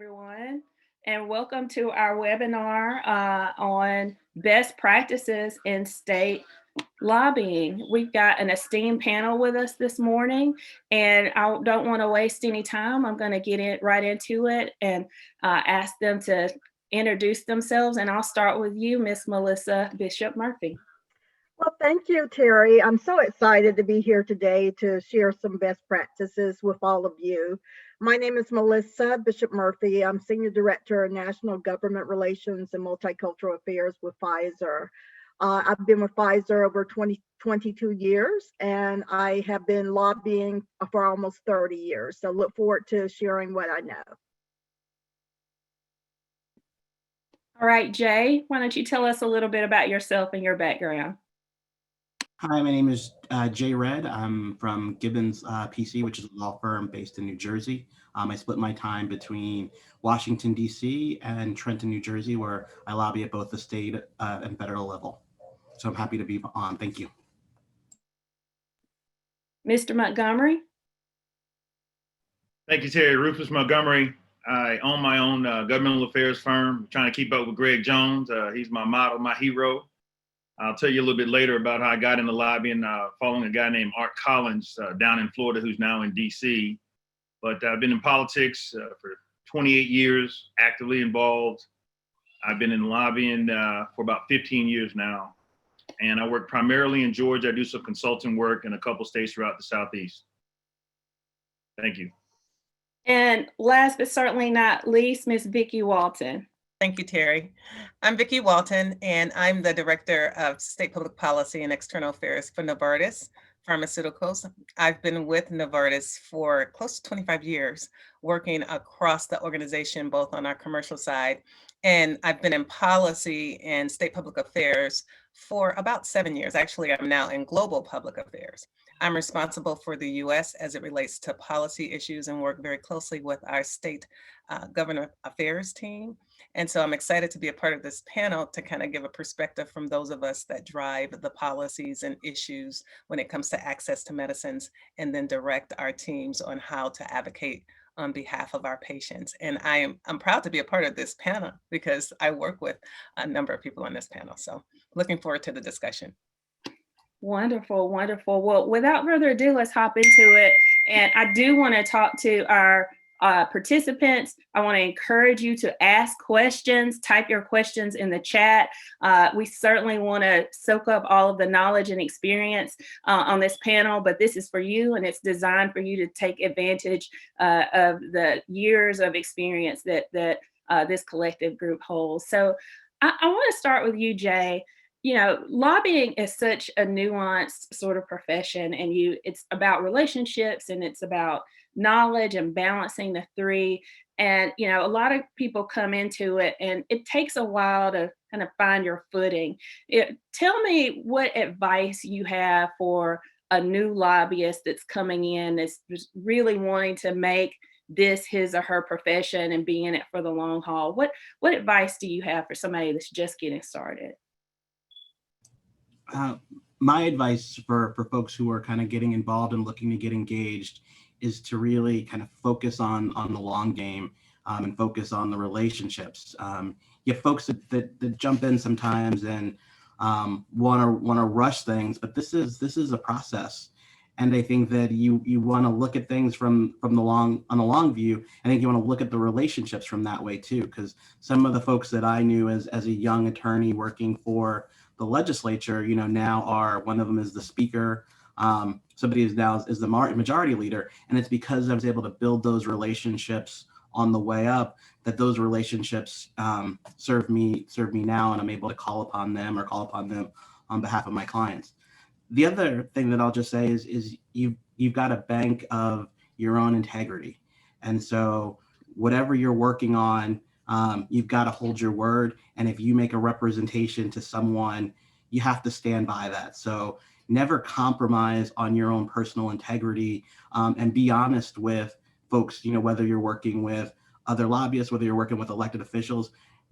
everyone, and welcome to our webinar on best practices in state lobbying. We've got an esteemed panel with us this morning, and I don't want to waste any time. I'm going to get right into it and ask them to introduce themselves, and I'll start with you, Miss Melissa Bishop Murphy. Well, thank you, Terry. I'm so excited to be here today to share some best practices with all of you. My name is Melissa Bishop Murphy. I'm Senior Director of National Government Relations and Multicultural Affairs with Pfizer. I've been with Pfizer over 22 years, and I have been lobbying for almost 30 years. So look forward to sharing what I know. All right, Jay, why don't you tell us a little bit about yourself and your background? Hi, my name is Jay Red. I'm from Gibbons PC, which is a law firm based in New Jersey. I split my time between Washington, D.C. and Trenton, New Jersey, where I lobby at both the state and federal level. So I'm happy to be on. Thank you. Mr. Montgomery? Thank you, Terry. Rufus Montgomery. I own my own governmental affairs firm, trying to keep up with Greg Jones. He's my model, my hero. I'll tell you a little bit later about how I got into lobbying following a guy named Art Collins down in Florida, who's now in DC. But I've been in politics for 28 years, actively involved. I've been in lobbying for about 15 years now. And I work primarily in Georgia. I do some consulting work in a couple states throughout the Southeast. Thank you. And last but certainly not least, Ms. Vicki Walton. Thank you, Terry. I'm Vicki Walton, and I'm the Director of State Public Policy and External Affairs for Novartis Pharmaceuticals. I've been with Novartis for close to 25 years, working across the organization, both on our commercial side, and I've been in policy and state public affairs for about 7 years. Actually, I'm now in global public affairs. I'm responsible for the US as it relates to policy issues and work very closely with our state government affairs team. And so I'm excited to be a part of this panel to kind of give a perspective from those of us that drive the policies and issues when it comes to access to medicines, and then direct our teams on how to advocate on behalf of our patients. And I'm proud to be a part of this panel because I work with a number of people on this panel. So looking forward to the discussion. Wonderful, wonderful. Well, without further ado, let's hop into it. And I do want to talk to our participants. I want to encourage you to ask questions, type your questions in the chat. We certainly want to soak up all of the knowledge and experience on this panel, but this is for you, and it's designed for you to take advantage of the years of experience that this collective group holds. So I want to start with you, Jay. You know, lobbying is such a nuanced sort of profession, and it's about relationships, and it's about knowledge and balancing the three. And, you know, a lot of people come into it and it takes a while to kind of find your footing. Tell me what advice you have for a new lobbyist that's coming in, that's just really wanting to make this his or her profession and be in it for the long haul. What advice do you have for somebody that's just getting started? My advice for folks who are kind of getting involved and looking to get engaged is to really kind of focus on the long game and focus on the relationships. You have folks that jump in sometimes and want to rush things, but this is a process. And I think that you want to look at things from the long view. I think you want to look at the relationships from that way too, because some of the folks that I knew as a young attorney working for the legislature, you know, now one of them is the speaker. Somebody is now is the majority leader, and it's because I was able to build those relationships on the way up that those relationships serve me now, and I'm able to call upon them on behalf of my clients. The other thing that I'll just say is you've got a bank of your own integrity, and so whatever you're working on, you've got to hold your word. And if you make a representation to someone, you have to stand by that. So never compromise on your own personal integrity, and be honest with folks, you know, whether you're working with other lobbyists, whether you're working with elected officials,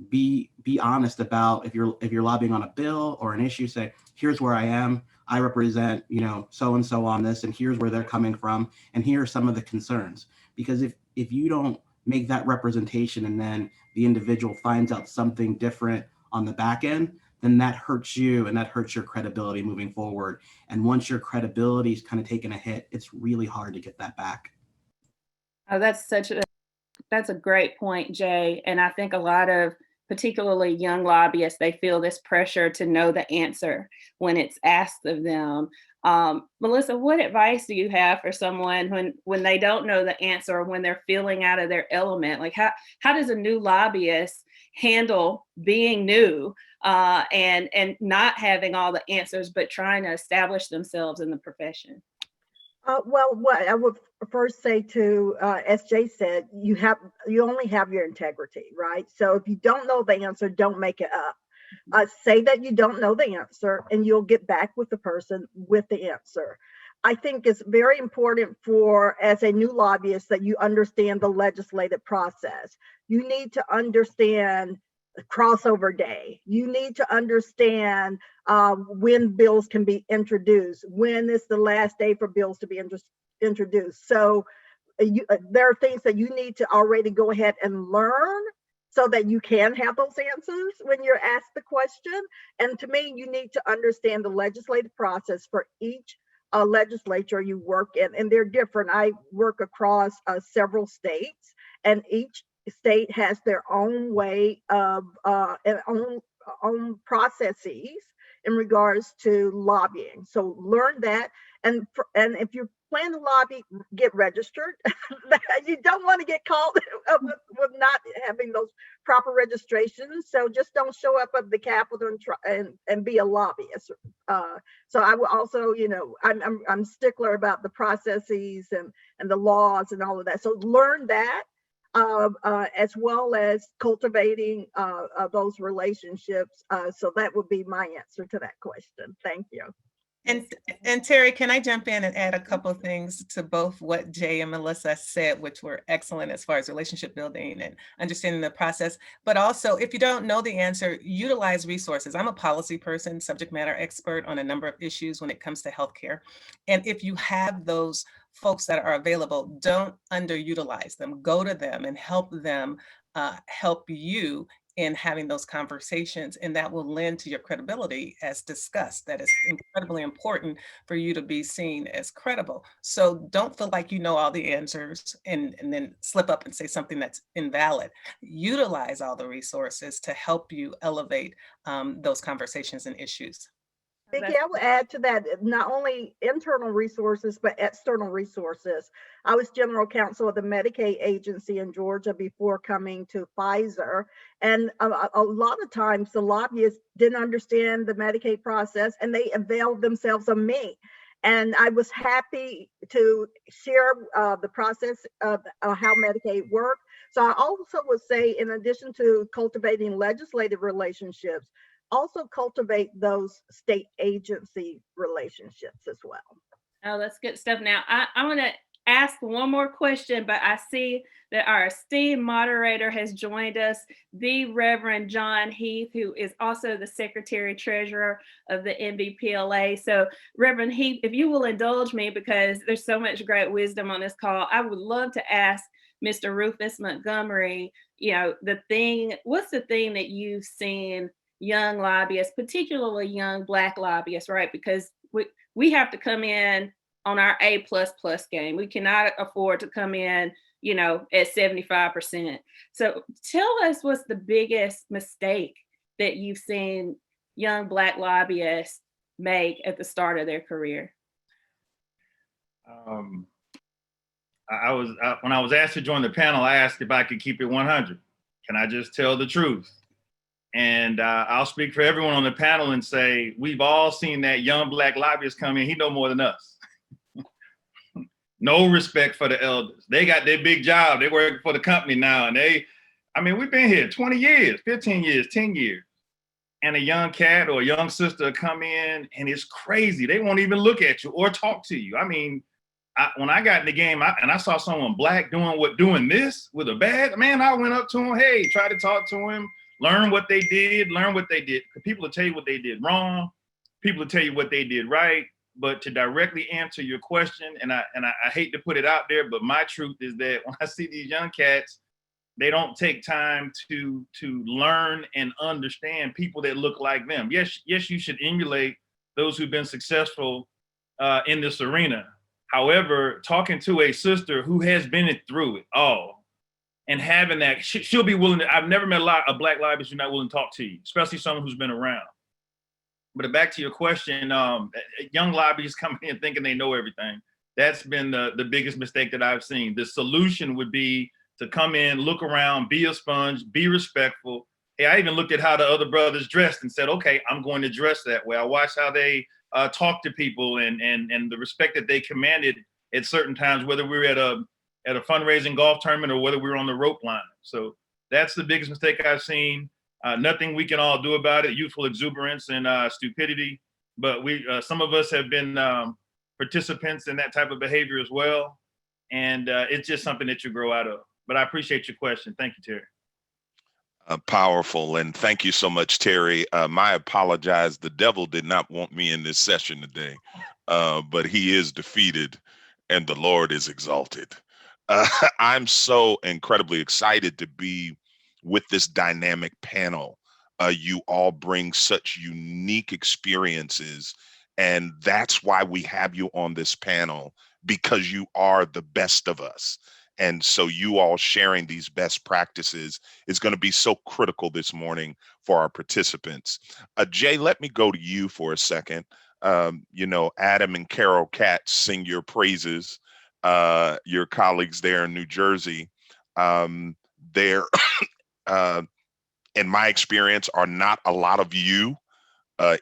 be honest about if you're lobbying on a bill or an issue, say, here's where I am. I represent, you know, so-and-so on this, and here's where they're coming from, and here are some of the concerns. Because if you don't make that representation and then the individual finds out something different on the back end, then that hurts you and that hurts your credibility moving forward. And once your credibility is kind of taken a hit, it's really hard to get that back. Oh, that's a great point, Jay. And I think a lot of particularly young lobbyists, they feel this pressure to know the answer when it's asked of them. Melissa, what advice do you have for someone when they don't know the answer or when they're feeling out of their element? Like how does a new lobbyist handle being new and not having all the answers, but trying to establish themselves in the profession? Well, what I would first say to, as Jay said, you only have your integrity, right? So if you don't know the answer, don't make it up. Say that you don't know the answer, and you'll get back with the person with the answer. I think it's very important as a new lobbyist, that you understand the legislative process. You need to understand crossover day. You need to understand when bills can be introduced, when is the last day for bills to be introduced. So there are things that you need to already go ahead and learn so that you can have those answers when you're asked the question. And to me, you need to understand the legislative process for each legislature you work in, and they're different. I work across several states, and each state has their own way of and own processes in regards to lobbying. So learn that, and if you plan to lobby, get registered. You don't want to get caught with not having those proper registrations. So just don't show up at the Capitol and be a lobbyist. So I will also, I'm stickler about the processes and the laws and all of that. So learn that. As well as cultivating those relationships. So that would be my answer to that question. Thank you. And Terry, can I jump in and add a couple of things to both what Jay and Melissa said, which were excellent as far as relationship building and understanding the process, but also if you don't know the answer, utilize resources. I'm a policy person, subject matter expert on a number of issues when it comes to healthcare. And if you have those folks that are available, don't underutilize them. Go to them and help them help you in having those conversations, and that will lend to your credibility as discussed. That is incredibly important for you to be seen as credible. So don't feel like you know all the answers and then slip up and say something that's invalid. Utilize all the resources to help you elevate those conversations and issues. Vicki, I would add to that, not only internal resources, but external resources. I was general counsel of the Medicaid agency in Georgia before coming to Pfizer. And a lot of times the lobbyists didn't understand the Medicaid process and they availed themselves of me. And I was happy to share the process of how Medicaid worked. So I also would say, in addition to cultivating legislative relationships, also cultivate those state agency relationships as well. Oh, that's good stuff. Now, I want to ask one more question, but I see that our esteemed moderator has joined us, the Reverend John Heath, who is also the Secretary Treasurer of the NBPLA. So, Reverend Heath, if you will indulge me, because there's so much great wisdom on this call, I would love to ask Mr. Rufus Montgomery, what's the thing that you've seen young lobbyists, particularly young Black lobbyists, right? Because we have to come in on our A++ game. We cannot afford to come in, at 75%. So tell us, what's the biggest mistake that you've seen young Black lobbyists make at the start of their career? When I was asked to join the panel, I asked if I could keep it 100. Can I just tell the truth? And I'll speak for everyone on the panel and say, we've all seen that young Black lobbyist come in. He know more than us. No respect for the elders. They got their big job. They work for the company now. And we've been here 20 years, 15 years, 10 years. And a young cat or a young sister come in and it's crazy. They won't even look at you or talk to you. When I got in the game and I saw someone Black doing this with a badge, man, I went up to him, hey, try to talk to him. Learn what they did. People will tell you what they did wrong. People will tell you what they did right. But to directly answer your question, and I hate to put it out there, but my truth is that when I see these young cats they don't take time to learn and understand people that look like them. Yes, you should emulate those who've been successful in this arena. However, talking to a sister who has been through it all and having that, she'll be willing to, I've never met a black lobbyist who's not willing to talk to you, especially someone who's been around. But back to your question, young lobbyists coming in thinking they know everything. That's been the biggest mistake that I've seen. The solution would be to come in, look around, be a sponge, be respectful. Hey, I even looked at how the other brothers dressed and said, okay, I'm going to dress that way. I watched how they talk to people and the respect that they commanded at certain times, whether we were at a fundraising golf tournament or whether we were on the rope line. So that's the biggest mistake I've seen. Nothing we can all do about it, youthful exuberance and stupidity. But some of us have been participants in that type of behavior as well. And it's just something that you grow out of. But I appreciate your question. Thank you, Terry. Powerful. And thank you so much, Terry. I apologize. The devil did not want me in this session today, but he is defeated and the Lord is exalted. I'm so incredibly excited to be with this dynamic panel. You all bring such unique experiences, and that's why we have you on this panel, because you are the best of us. And so you all sharing these best practices is going to be so critical this morning for our participants. Jay, let me go to you for a second. Adam and Carol Katz sing your praises, your colleagues there in New Jersey. There, in my experience, are not a lot of you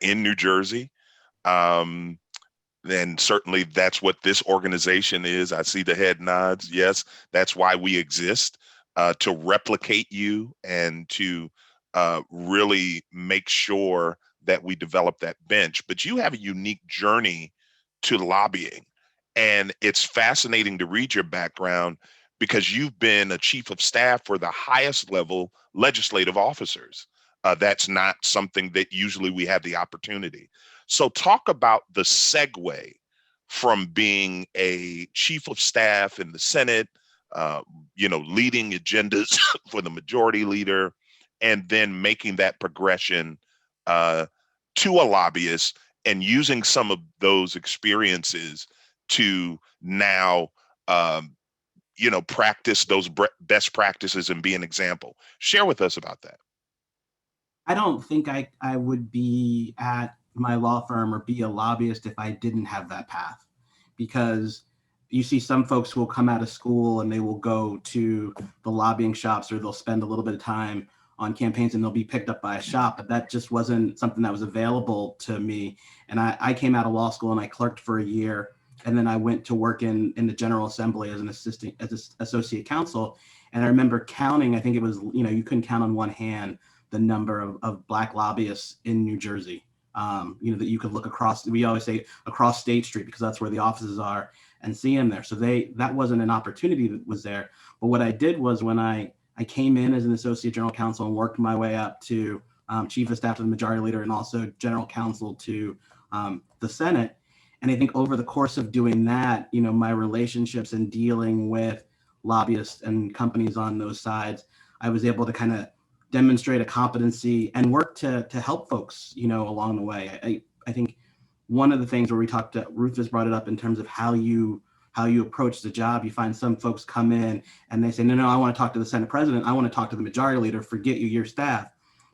in New Jersey. And certainly that's what this organization is. I see the head nods. Yes, that's why we exist, to replicate you and to really make sure that we develop that bench. But you have a unique journey to lobbying. And it's fascinating to read your background because you've been a chief of staff for the highest level legislative officers. That's not something that usually we have the opportunity. So talk about the segue from being a chief of staff in the Senate, leading agendas for the majority leader, and then making that progression to a lobbyist and using some of those experiences to now, practice those best practices and be an example. Share with us about that. I don't think I would be at my law firm or be a lobbyist if I didn't have that path, because you see some folks who will come out of school and they will go to the lobbying shops, or they'll spend a little bit of time on campaigns and they'll be picked up by a shop, but that just wasn't something that was available to me. And I came out of law school and I clerked for a year, and then I went to work in the General Assembly as an associate counsel. And I remember counting, I think it was, you couldn't count on one hand the number of Black lobbyists in New Jersey. That you could look across, we always say across State Street, because that's where the offices are, and see them there. So that wasn't an opportunity that was there. But what I did was, when I came in as an associate general counsel and worked my way up to chief of staff to the majority leader and also general counsel to the Senate. And I think over the course of doing that, my relationships and dealing with lobbyists and companies on those sides, I was able to kind of demonstrate a competency and work to help folks, along the way. I think one of the things where we talked to, Ruth has brought it up in terms of how you approach the job. You find some folks come in and they say, no, I want to talk to the Senate president. I want to talk to the majority leader, forget your staff.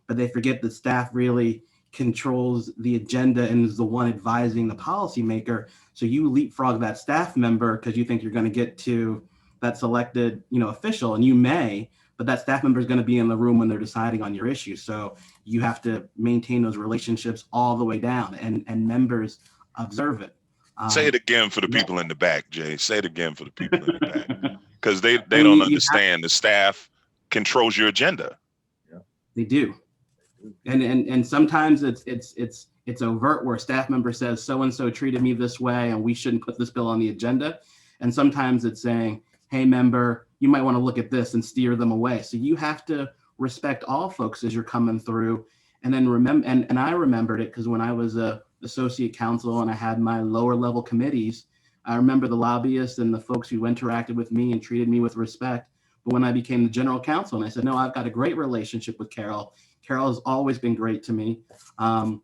But they forget that staff really controls the agenda and is the one advising the policymaker. So you leapfrog that staff member because you think you're going to get to that selected, official, and you may, but that staff member is going to be in the room when they're deciding on your issue. So you have to maintain those relationships all the way down, and members observe it. Say it again for the people in the back, Jay. Say it again for the people in the back, because they don't understand. The staff controls your agenda. They do, and sometimes it's overt, where a staff member says so and so treated me this way, and we shouldn't put this bill on the agenda. And sometimes it's saying, hey, member, you might want to look at this, and steer them away. So you have to respect all folks as you're coming through. And then remember, and I remembered it because when I was a associate counsel and I had my lower level committees, I remember the lobbyists and the folks who interacted with me and treated me with respect But when I became the general counsel and I said, no, I've got a great relationship with Carol. Carol has always been great to me. And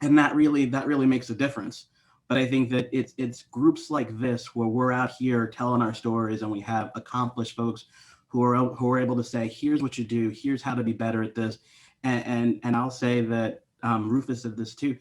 that really makes a difference. But I think that it's groups like this where we're out here telling our stories and we have accomplished folks who are able to say, here's what you do, here's how to be better at this. And I'll say that Rufus said this too.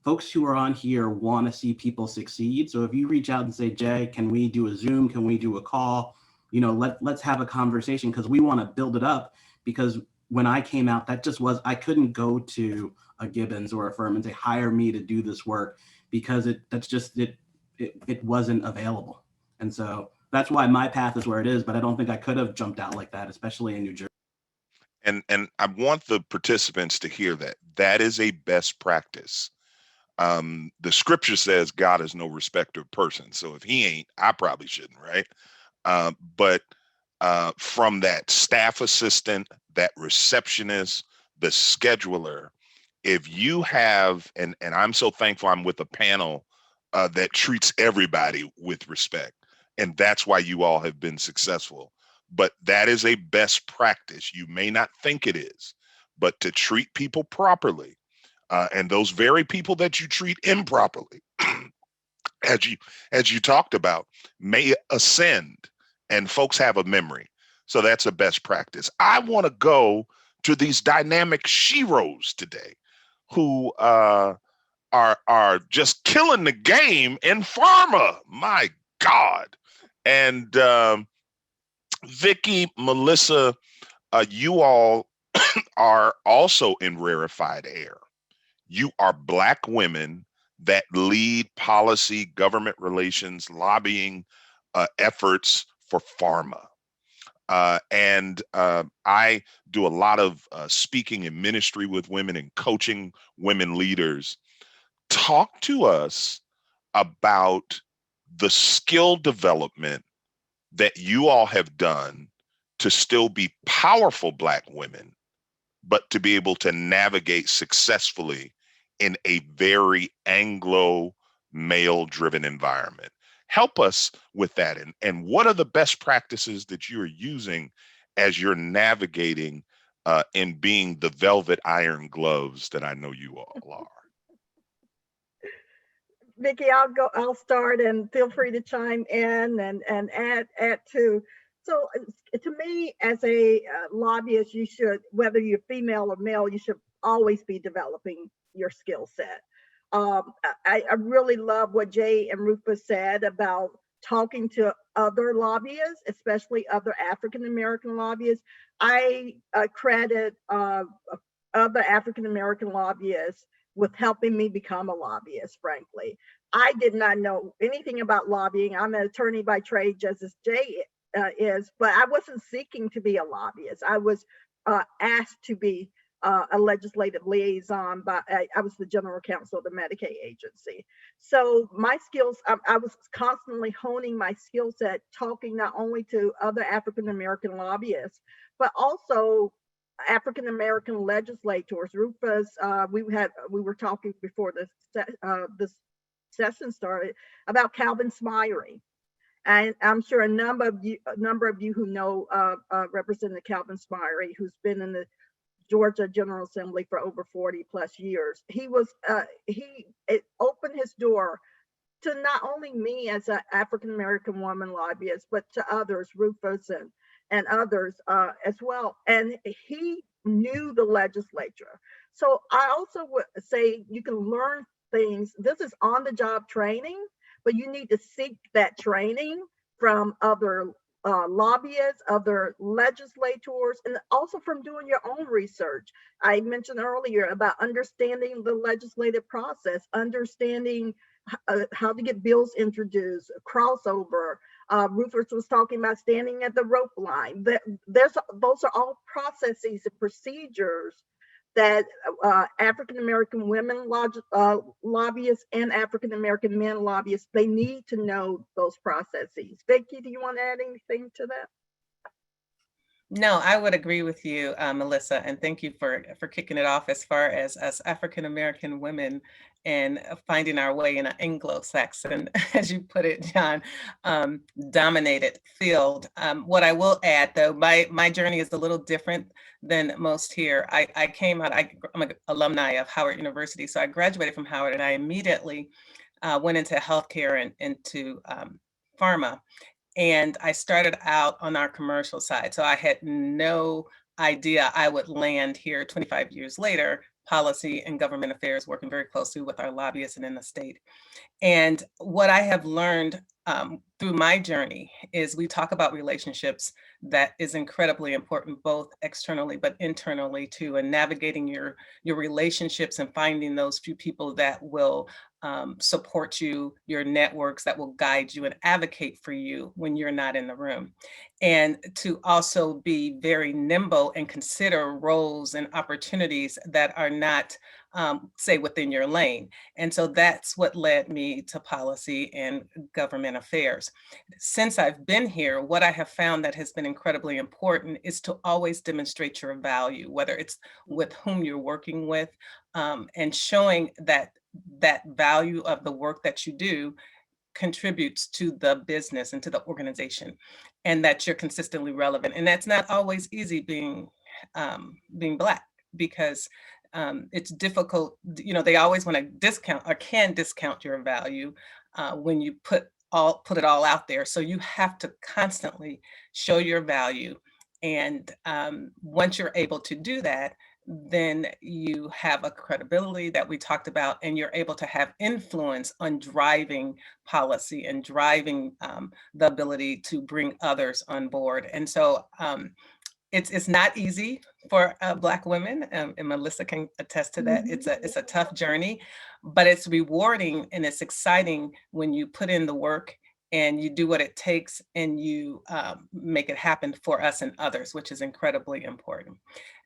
Folks who are on here want to see people succeed. So if you reach out and say, Jay, can we do a Zoom? Can we do a call? Let's have a conversation, because we want to build it up. Because when I came out, I couldn't go to a Gibbons or a firm and say, hire me to do this work, because it wasn't available. And so that's why my path is where it is, but I don't think I could have jumped out like that, especially in New Jersey. And I want the participants to hear that. That is a best practice. The scripture says God is no respecter of persons. So if he ain't, I probably shouldn't, right? But from that staff assistant, that receptionist, the scheduler, if you have, and I'm so thankful I'm with a panel that treats everybody with respect. And that's why you all have been successful. But that is a best practice. You may not think it is, but to treat people properly, and those very people that you treat improperly, as you talked about, may ascend, and folks have a memory. So that's a best practice. I want to go to these dynamic sheroes today who are just killing the game in pharma. My God. And Vicki, Melissa, you all are also in rarefied air. You are Black women that lead policy, government relations, lobbying efforts for pharma. And I do a lot of speaking and ministry with women and coaching women leaders. Talk to us about the skill development that you all have done to still be powerful Black women, but to be able to navigate successfully in a very Anglo male-driven environment. Help us with that. And what are the best practices that you're using as you're navigating and being the velvet iron gloves that I know you all are? Vicki, I'll start, and feel free to chime in and add to. So to me, as a lobbyist, you should, whether you're female or male, you should always be developing your skill set. I really love what Jay and Rufus said about talking to other lobbyists, especially other African-American lobbyists. I credit other African-American lobbyists with helping me become a lobbyist, frankly. I did not know anything about lobbying. I'm an attorney by trade, just as Jay is, but I wasn't seeking to be a lobbyist. I was asked to be a legislative liaison, but I was the general counsel of the Medicaid agency. So my skills, I was constantly honing my skill set, talking not only to other African-American lobbyists, but also African-American legislators. Rufus, we were talking before this session started about Calvin Smyre. And I'm sure a number of you who know Representative Calvin Smyre, who's been in the Georgia General Assembly for over 40 plus years. It opened his door to not only me as an African-American woman lobbyist, but to others, Rufus and others as well. And he knew the legislature. So I also would say you can learn things. This is on-the-job training, but you need to seek that training from other lobbyists, other legislators, and also from doing your own research. I mentioned earlier about understanding the legislative process, understanding how to get bills introduced, crossover. Rufus was talking about standing at the rope line. Those are all processes and procedures that African-American women lobbyists and African-American men lobbyists, they need to know those processes. Vicki, do you want to add anything to that? No, I would agree with you, Melissa, and thank you for kicking it off as far as us African American women and finding our way in an Anglo-Saxon, as you put it, John, dominated field. What I will add, though, my journey is a little different than most here. I came out, I'm an alumni of Howard University, so I graduated from Howard, and I immediately went into healthcare and into pharma. And I started out on our commercial side. So I had no idea I would land here 25 years later, policy and government affairs, working very closely with our lobbyists and in the state. And what I have learned through my journey is we talk about relationships. That is incredibly important, both externally but internally too, and navigating your relationships and finding those few people that will support you, your networks that will guide you and advocate for you when you're not in the room. And to also be very nimble and consider roles and opportunities that are not, say, within your lane. And so that's what led me to policy and government affairs. Since I've been here, what I have found that has been incredibly important is to always demonstrate your value, whether it's with whom you're working with, and showing that value of the work that you do contributes to the business and to the organization, and that you're consistently relevant. And that's not always easy being Black, because it's difficult. They always want to discount or can discount your value when you put it all out there. So you have to constantly show your value. And once you're able to do that, then you have a credibility that we talked about, and you're able to have influence on driving policy and driving the ability to bring others on board. And so it's not easy for Black women, and Melissa can attest to that. It's a tough journey, but it's rewarding and it's exciting when you put in the work and you do what it takes and you make it happen for us and others, which is incredibly important.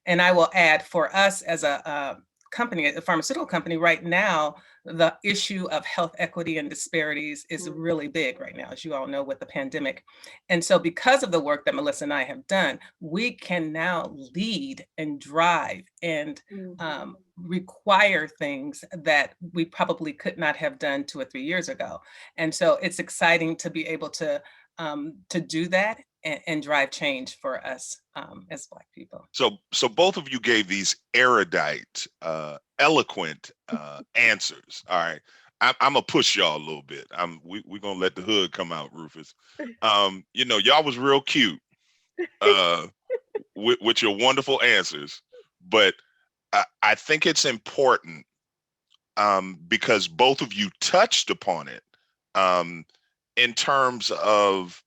And I will add, for us as a company, a pharmaceutical company, right now, the issue of health equity and disparities is really big right now, as you all know, with the pandemic. And so because of the work that Melissa and I have done, we can now lead and drive and require things that we probably could not have done 2 or 3 years ago. And so it's exciting to be able to do that and drive change for us as Black people. So both of you gave these erudite, eloquent answers. All right, I'm gonna push y'all a little bit. We're gonna let the hood come out, Rufus. Y'all was real cute with your wonderful answers, but I think it's important because both of you touched upon it in terms of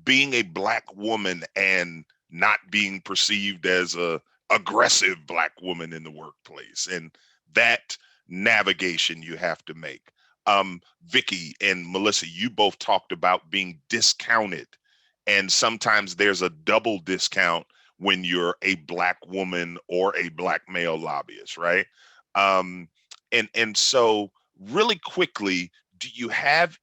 being a Black woman and not being perceived as a aggressive Black woman in the workplace, and that navigation you have to make. Vicki and Melissa, you both talked about being discounted, and sometimes there's a double discount when you're a Black woman or a Black male lobbyist, right? And so really quickly, do you have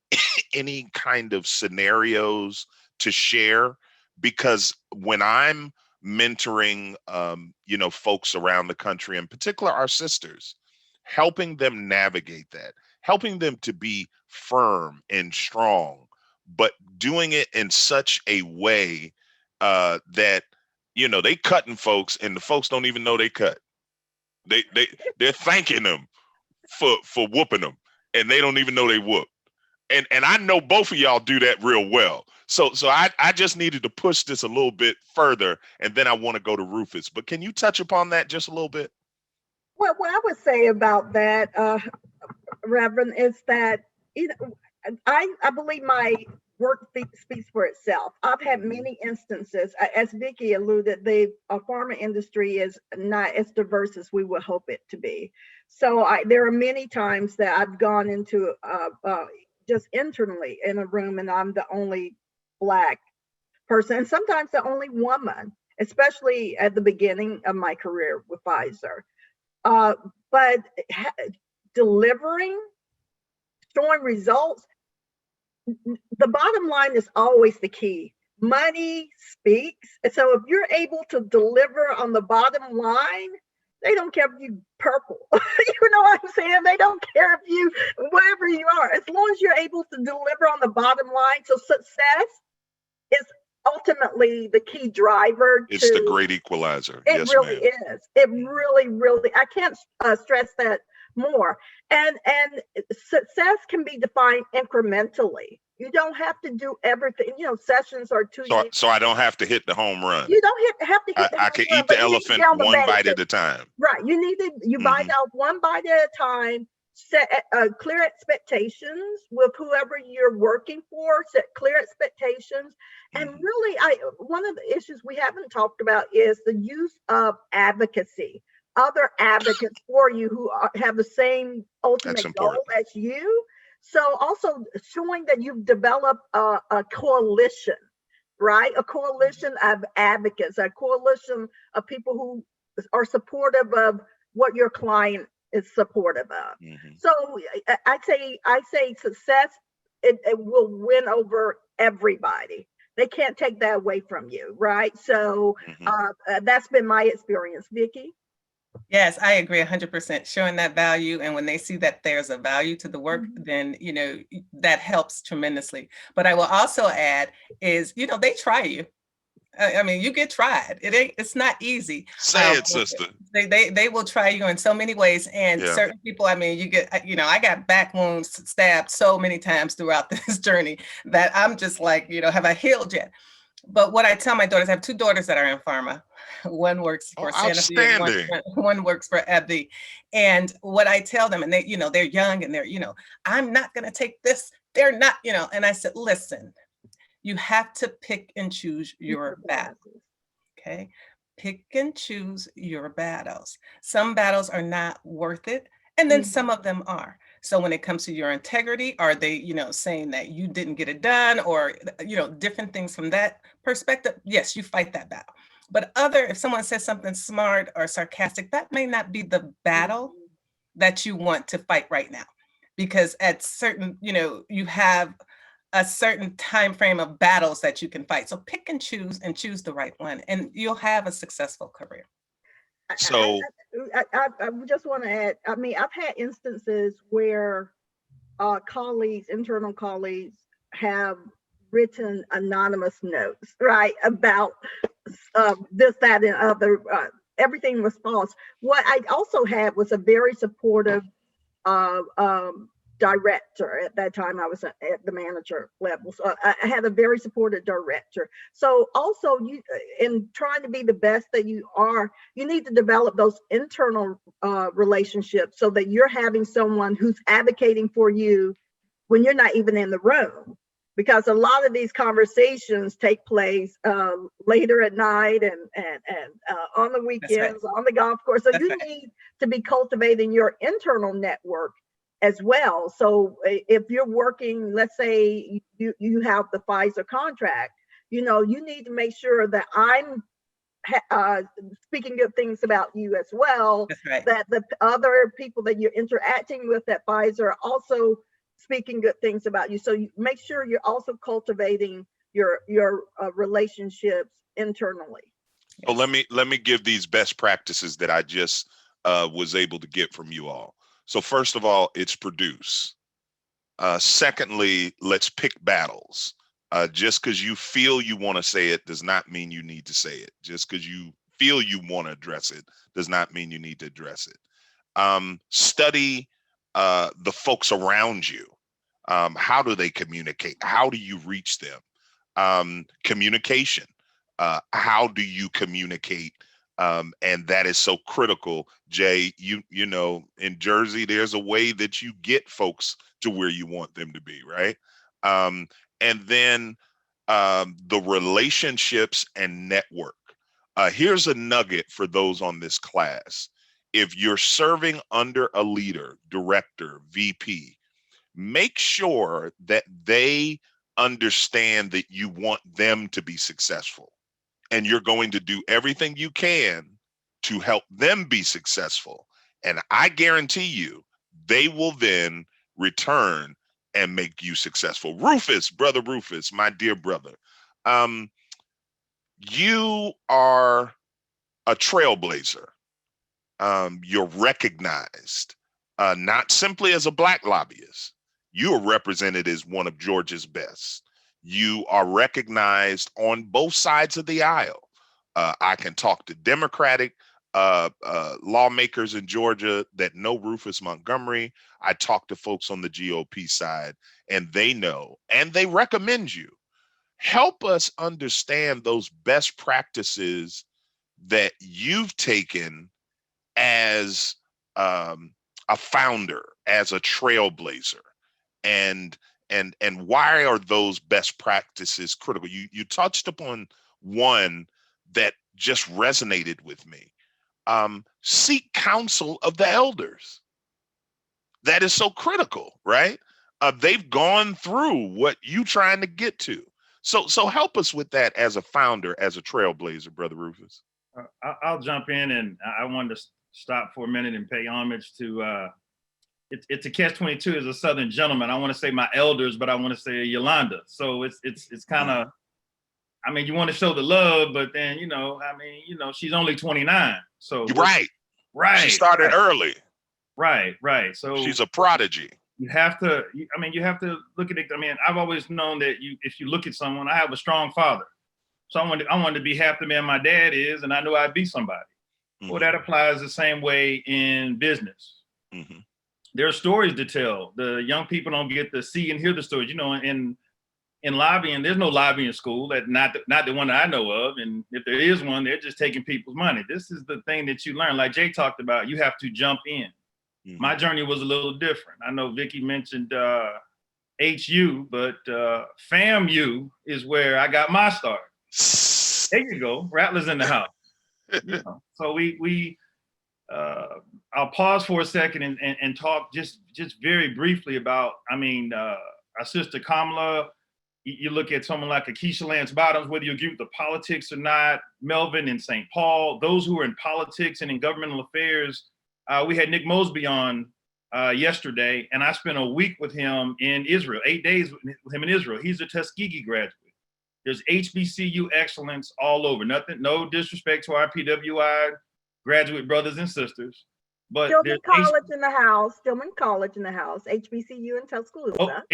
any kind of scenarios to share? Because when I'm mentoring, folks around the country, in particular our sisters, helping them navigate that, helping them to be firm and strong, but doing it in such a way that, they cutting folks and the folks don't even know they cut. They're thanking them for whooping them, and they don't even know they whooped. And I know both of y'all do that real well. So I just needed to push this a little bit further, and then I want to go to Rufus. But can you touch upon that just a little bit? Well, what I would say about that, Reverend, is that I believe my work speaks for itself. I've had many instances, as Vicki alluded, the pharma industry is not as diverse as we would hope it to be. So there are many times that I've gone into just internally in a room, and I'm the only Black person, and sometimes the only woman, especially at the beginning of my career with Pfizer. But delivering, showing results, the bottom line is always the key. money speaks. And so if you're able to deliver on the bottom line, they don't care if you purple. You know what I'm saying? They don't care if you, wherever you are, as long as you're able to deliver on the bottom line. So success is ultimately the key driver. It's the great equalizer. It Yes, really ma'am. is. It really, really, I can't stress that more. And success can be defined incrementally. You don't have to do everything. You know, sessions are 2 years. So I don't have to hit the home run. You don't have to hit the I home can run, eat but the you need to elephant get on the one bite basics. at a time. Right. You bite out one bite at a time, set clear expectations with whoever you're working for, set clear expectations. And really, one of the issues we haven't talked about is the use of advocacy, other advocates for you who have the same ultimate goal as you. So also showing that you've developed a coalition, right? A coalition of advocates, a coalition of people who are supportive of what your client is supportive of. So I say success, it will win over everybody. They can't take that away from you, right? So that's been my experience. Vicki? Yes, I agree 100%. Showing that value, and when they see that there's a value to the work, then that helps tremendously. But I will also add is they try you. I mean, you get tried. It's not easy. Say it, sister. They will try you in so many ways, and certain people. I mean, I got back wounds, stabbed so many times throughout this journey that I'm just like, have I healed yet? But what I tell my daughters, I have 2 daughters that are in pharma. One works for Sanofi, and one works for AbbVie. And what I tell them, and they, they're young and they're, I'm not going to take this. They're not, and I said, listen, you have to pick and choose your battles. Okay. Pick and choose your battles. Some battles are not worth it. And then some of them are. So when it comes to your integrity, are they, saying that you didn't get it done, or, different things from that perspective? Yes, you fight that battle. But if someone says something smart or sarcastic, that may not be the battle that you want to fight right now, because at certain, you have a certain time frame of battles that you can fight. So pick and choose the right one, and you'll have a successful career. So I just want to add, I mean, I've had instances where internal colleagues have written anonymous notes, right, about this, that, and other. Everything was false. What I also had was a very supportive director. At that time, I was at the manager level. So I had a very supportive director. So also, you, in trying to be the best that you are, you need to develop those internal relationships so that you're having someone who's advocating for you when you're not even in the room. Because a lot of these conversations take place later at night and on the weekends, on the golf course. So you need to be cultivating your internal network as well. So if you're working, let's say you have the Pfizer contract, you need to make sure that I'm speaking good things about you as well. That the other people that you're interacting with at Pfizer are also speaking good things about you. So you make sure you're also cultivating your relationships internally. Well, let me give these best practices that I just was able to get from you all. So first of all, it's produce. Secondly, let's pick battles. Just because you feel you want to say it does not mean you need to say it. Just because you feel you want to address it does not mean you need to address it. Study the folks around you. How do they communicate? How do you reach them? Communication. How do you communicate? And that is so critical. Jay, you know, in Jersey, there's a way that you get folks to where you want them to be, right? And then the relationships and network. Here's a nugget for those on this class. If you're serving under a leader, director, VP, make sure that they understand that you want them to be successful. And you're going to do everything you can to help them be successful. And I guarantee you, they will then return and make you successful. Rufus, brother Rufus, my dear brother, You are a trailblazer. You're recognized not simply as a Black lobbyist. You are represented as one of Georgia's best. You are recognized on both sides of the aisle. I can talk to Democratic lawmakers in Georgia that know Rufus Montgomery. I talk to folks on the GOP side, and they know, and they recommend you. Help us understand those best practices that you've taken as a founder, as a trailblazer, and why are those best practices critical? You touched upon one that just resonated with me. Seek counsel of the elders. That is so critical, right? They've gone through what you trying to get to. So help us with that as a founder, as a trailblazer, Brother Rufus. I'll jump in, and I wanted to stop for a minute and pay homage to, it's a catch-22 as a Southern gentleman. I want to say my elders, but I want to say Yolanda. So it's kind of, I mean, you want to show the love, but then, she's only 29. So You're right. Right. She started early. Right. So she's a prodigy. You have to look at it. I mean, I've always known that if you look at someone, I have a strong father. So I wanted to be half the man my dad is, and I knew I'd be somebody. Mm-hmm. Well, that applies the same way in business. Mm-hmm. There are stories to tell. The young people don't get to see and hear the stories. In lobbying, there's no lobbying school, that not the one that I know of. And if there is one, they're just taking people's money. This is the thing that you learn. Like Jay talked about, you have to jump in. Mm-hmm. My journey was a little different. I know Vicky mentioned HU, but FAMU is where I got my start. There you go, Rattlers in the house. So I'll pause for a second and talk just very briefly about, our sister Kamala. You look at someone like a Keisha Lance Bottoms, whether you agree with the politics or not, Melvin in St. Paul, those who are in politics and in governmental affairs. We had Nick Mosby on yesterday, and I spent a week with him in Israel, 8 days with him in Israel. He's a Tuskegee graduate. There's HBCU excellence all over. No disrespect to our PWI graduate brothers and sisters, but Stillman College in the house. Stillman College in the house. HBCU in Tuscaloosa.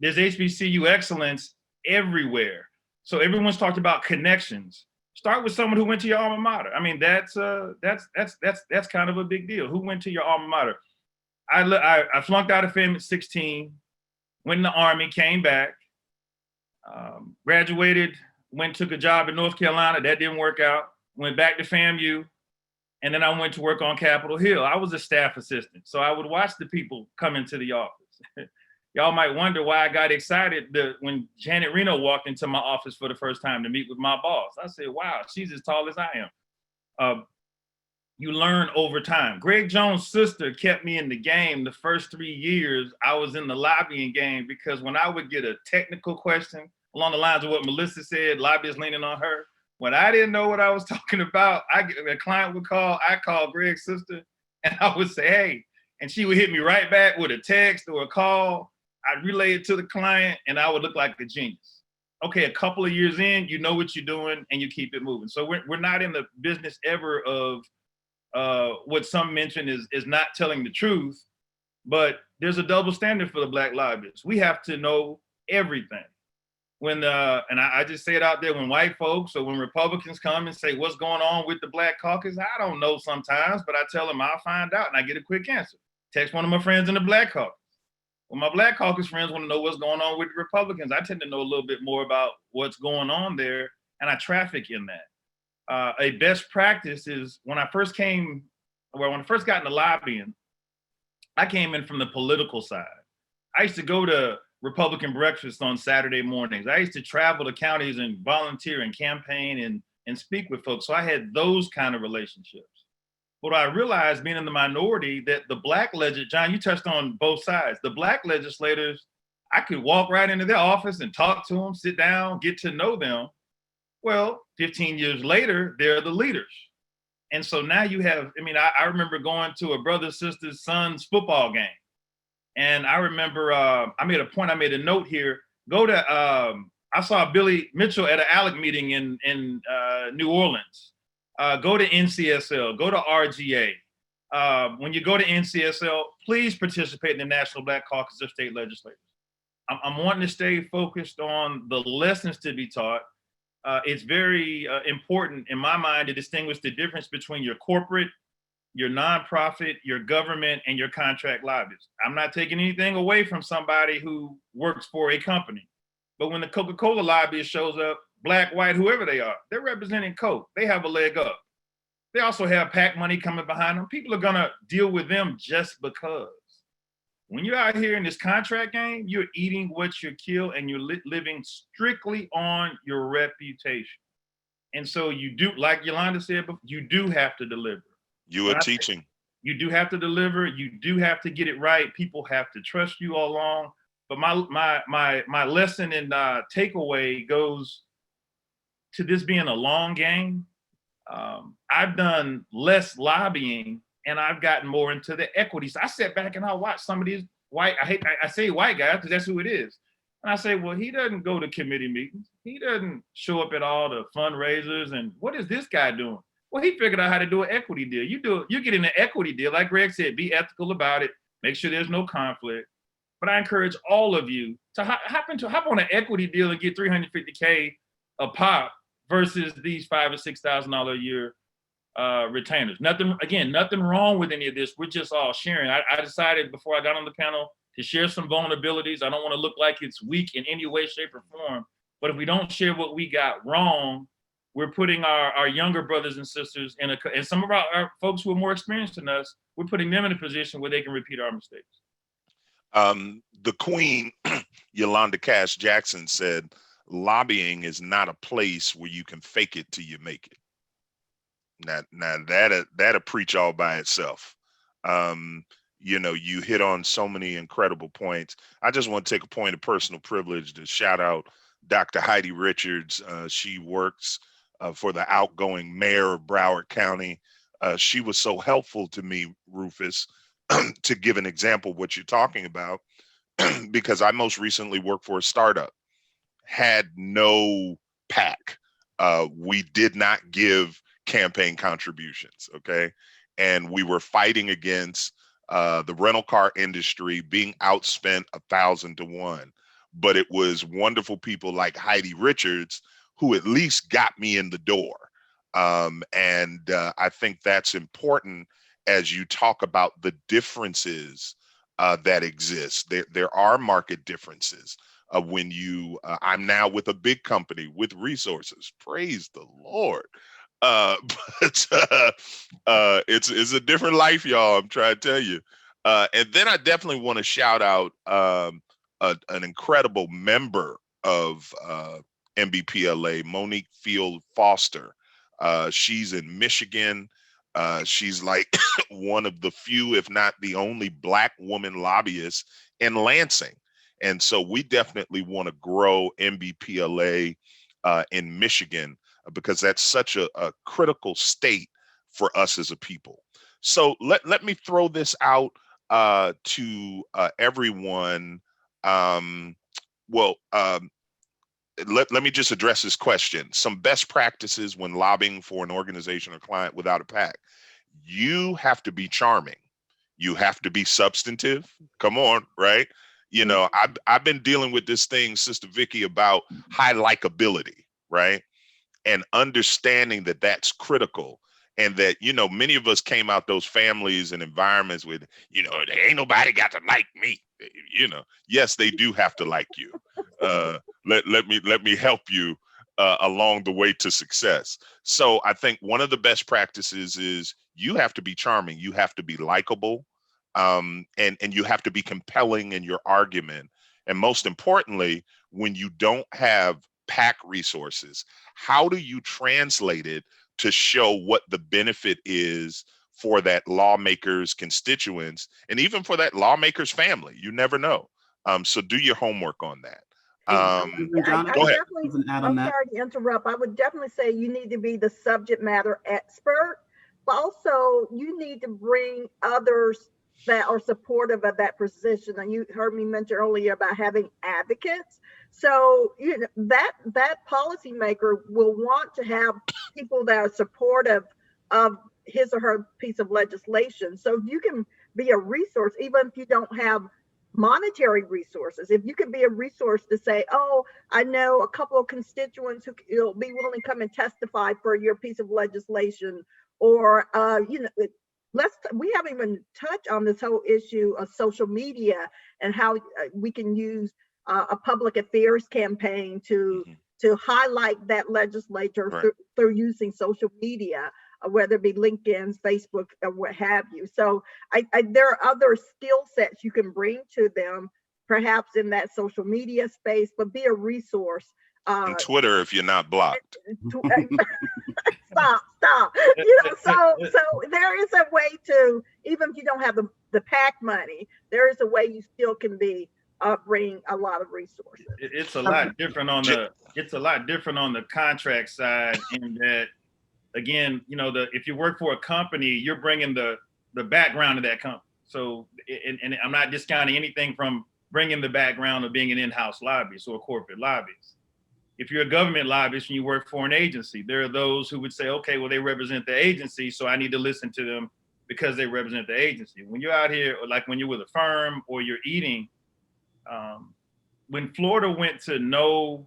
There's HBCU excellence everywhere. So everyone's talked about connections. Start with someone who went to your alma mater. I mean, that's kind of a big deal. Who went to your alma mater? I flunked out of FAM at 16, went in the Army, came back, graduated, took a job in North Carolina. That didn't work out. Went back to FAMU, and then I went to work on Capitol Hill. I was a staff assistant, so I would watch the people come into the office. Y'all might wonder why I got excited when Janet Reno walked into my office for the first time to meet with my boss. I said, wow, she's as tall as I am. You learn over time. Greg Jones' sister kept me in the game the first 3 years I was in the lobbying game, because when I would get a technical question along the lines of what Melissa said, lobbyists leaning on her, when I didn't know what I was talking about, a client would call, I called Greg's sister, and I would say, hey, and she would hit me right back with a text or a call. I'd relay it to the client, and I would look like a genius. Okay, a couple of years in, you know what you're doing, and you keep it moving. So we're not in the business ever of what some mention is not telling the truth, but there's a double standard for the Black lobbyists. We have to know everything. And I just say it out there, when white folks or when Republicans come and say, what's going on with the Black caucus? I don't know sometimes, but I tell them I'll find out, and I get a quick answer. Text one of my friends in the Black caucus. When my Black caucus friends want to know what's going on with the Republicans, I tend to know a little bit more about what's going on there, and I traffic in that. A best practice is when I first got into lobbying, I came in from the political side. I used to go to Republican breakfast on Saturday mornings. I used to travel to counties and volunteer and campaign and speak with folks. So I had those kind of relationships. But I realized, being in the minority, that the Black John, you touched on both sides. The Black legislators, I could walk right into their office and talk to them, sit down, get to know them. Well, 15 years later, they're the leaders. And so now you have, I remember going to a brother, sister, son's football game. And I remember I made a note here, go to I saw Billy Mitchell at an ALEC meeting in New Orleans. Go to NCSL, go to RGA. When you go to NCSL, please participate in the National Black Caucus of State Legislators. I'm wanting to stay focused on the lessons to be taught. It's very important in my mind to distinguish the difference between your corporate, your nonprofit, your government, and your contract lobbyists. I'm not taking anything away from somebody who works for a company. But when the Coca-Cola lobbyist shows up, black, white, whoever they are, they're representing Coke. They have a leg up. They also have PAC money coming behind them. People are gonna deal with them just because. When you're out here in this contract game, you're eating what you kill and you're living strictly on your reputation. And so you do, like Yolanda said, you do have to deliver. You are teaching. You do have to deliver. You do have to get it right. People have to trust you all along. But my lesson and takeaway goes to this being a long game. I've done less lobbying and I've gotten more into the equities. I sat back and I watched some of these white, I say white guys because that's who it is. And I say, well, he doesn't go to committee meetings. He doesn't show up at all the fundraisers. And what is this guy doing? Well, he figured out how to do an equity deal. You get in an equity deal, like Greg said, be ethical about it. Make sure there's no conflict. But I encourage all of you to hop on an equity deal and get $350K a pop versus these $5,000 or $6,000 a year retainers. Nothing wrong with any of this. We're just all sharing. I decided before I got on the panel to share some vulnerabilities. I don't want to look like it's weak in any way, shape, or form. But if we don't share what we got wrong, we're putting our younger brothers and sisters and some of our folks who are more experienced than us, we're putting them in a position where they can repeat our mistakes. The Queen, Yolanda Cash Jackson, said, lobbying is not a place where you can fake it till you make it. Now that'll preach all by itself. You hit on so many incredible points. I just want to take a point of personal privilege to shout out Dr. Heidi Richards. She works for the outgoing mayor of Broward County. She was so helpful to me, Rufus, to give an example of what you're talking about, because I most recently worked for a startup, had no PAC. We did not give campaign contributions, okay? And we were fighting against the rental car industry being outspent 1,000 to 1. But it was wonderful people like Heidi Richards who at least got me in the door. And I think that's important as you talk about the differences that exist. There are market differences. When I'm now with a big company with resources, praise the Lord. But it's a different life, y'all. I'm trying to tell you. And then I definitely want to shout out an incredible member of MBPLA, Monique Field Foster. She's in Michigan. She's like one of the few, if not the only, Black woman lobbyist in Lansing. And so we definitely want to grow MBPLA in Michigan because that's such a critical state for us as a people. So let me throw this out to everyone. Let me just address this question. Some best practices when lobbying for an organization or client without a PAC. You have to be charming. You have to be substantive. Come on, right? You know, I've been dealing with this thing, Sister Vicky, about high likability, right? And understanding that that's critical. And that, many of us came out those families and environments with, there ain't nobody got to like me. Yes, they do have to like you. Let me help you along the way to success. So I think one of the best practices is you have to be charming. You have to be likable. And you have to be compelling in your argument. And most importantly, when you don't have PAC resources, how do you translate it to show what the benefit is for that lawmaker's constituents and even for that lawmaker's family? You never know. So do your homework on that. Go ahead. I'm sorry to interrupt. I would definitely say you need to be the subject matter expert, but also you need to bring others that are supportive of that position. And you heard me mention earlier about having advocates. So, that policymaker will want to have people that are supportive of his or her piece of legislation. So if you can be a resource, even if you don't have monetary resources, if you can be a resource to say, oh, I know a couple of constituents who will be willing to come and testify for your piece of legislation, or we haven't even touched on this whole issue of social media and how we can use a public affairs campaign to highlight that legislator through using social media, whether it be LinkedIn, Facebook, or what have you. So there are other skill sets you can bring to them, perhaps in that social media space, but be a resource. And Twitter, if you're not blocked. Stop. So there is a way to, even if you don't have the PAC money, there is a way you still can be bring a lot of resources. It's a lot different on the contract side, in that, again, if you work for a company, you're bringing the background of that company. So, and I'm not discounting anything from bringing the background of being an in-house lobbyist or a corporate lobbyist. If you're a government lobbyist and you work for an agency, there are those who would say, okay, well, they represent the agency, so I need to listen to them because they represent the agency. When you're out here, or like when you're with a firm or you're eating, when Florida went to no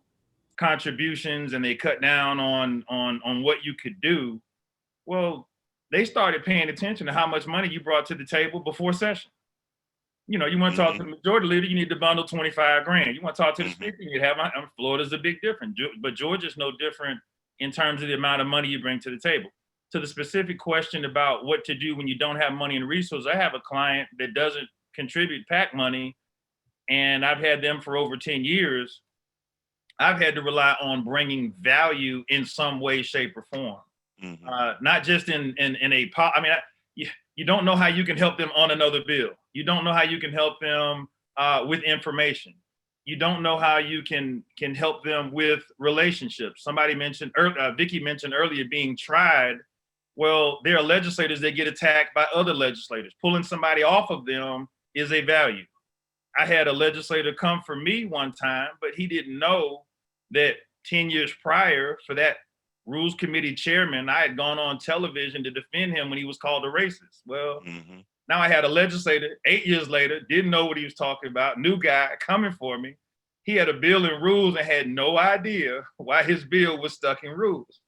contributions and they cut down on what you could do, well, they started paying attention to how much money you brought to the table before session. You want to talk to the majority leader, you need to bundle 25 grand. You want to talk to the speaker, you have, Florida's a big difference, but Georgia's no different in terms of the amount of money you bring to the table. To the specific question about what to do when you don't have money and resources, I have a client that doesn't contribute PAC money, and I've had them for over 10 years. I've had to rely on bringing value in some way, shape, or form. Not just in a, you don't know how you can help them on another bill. You don't know how you can help them with information. You don't know how you can help them with relationships. Somebody mentioned, Vicky mentioned earlier, being tried. Well, there are legislators that get attacked by other legislators. Pulling somebody off of them is a value. I had a legislator come for me one time, but he didn't know that 10 years prior, for that Rules Committee chairman, I had gone on television to defend him when he was called a racist. Well, now I had a legislator 8 years later, didn't know what he was talking about, new guy coming for me. He had a bill in rules and had no idea why his bill was stuck in rules.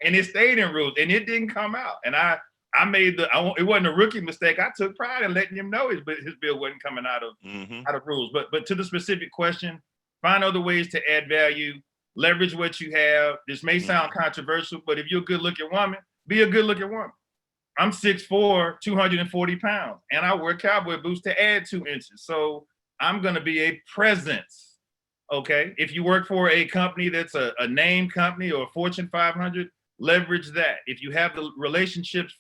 And it stayed in rules and it didn't come out. And I made it wasn't a rookie mistake. I took pride in letting him know his bill wasn't coming out of rules. But to the specific question, find other ways to add value, leverage what you have. This may sound controversial, but if you're a good looking woman, be a good looking woman. I'm 6'4", 240 pounds, and I wear cowboy boots to add 2 inches. So I'm gonna be a presence, okay? If you work for a company that's a name company or a Fortune 500, leverage that. If you have the relationships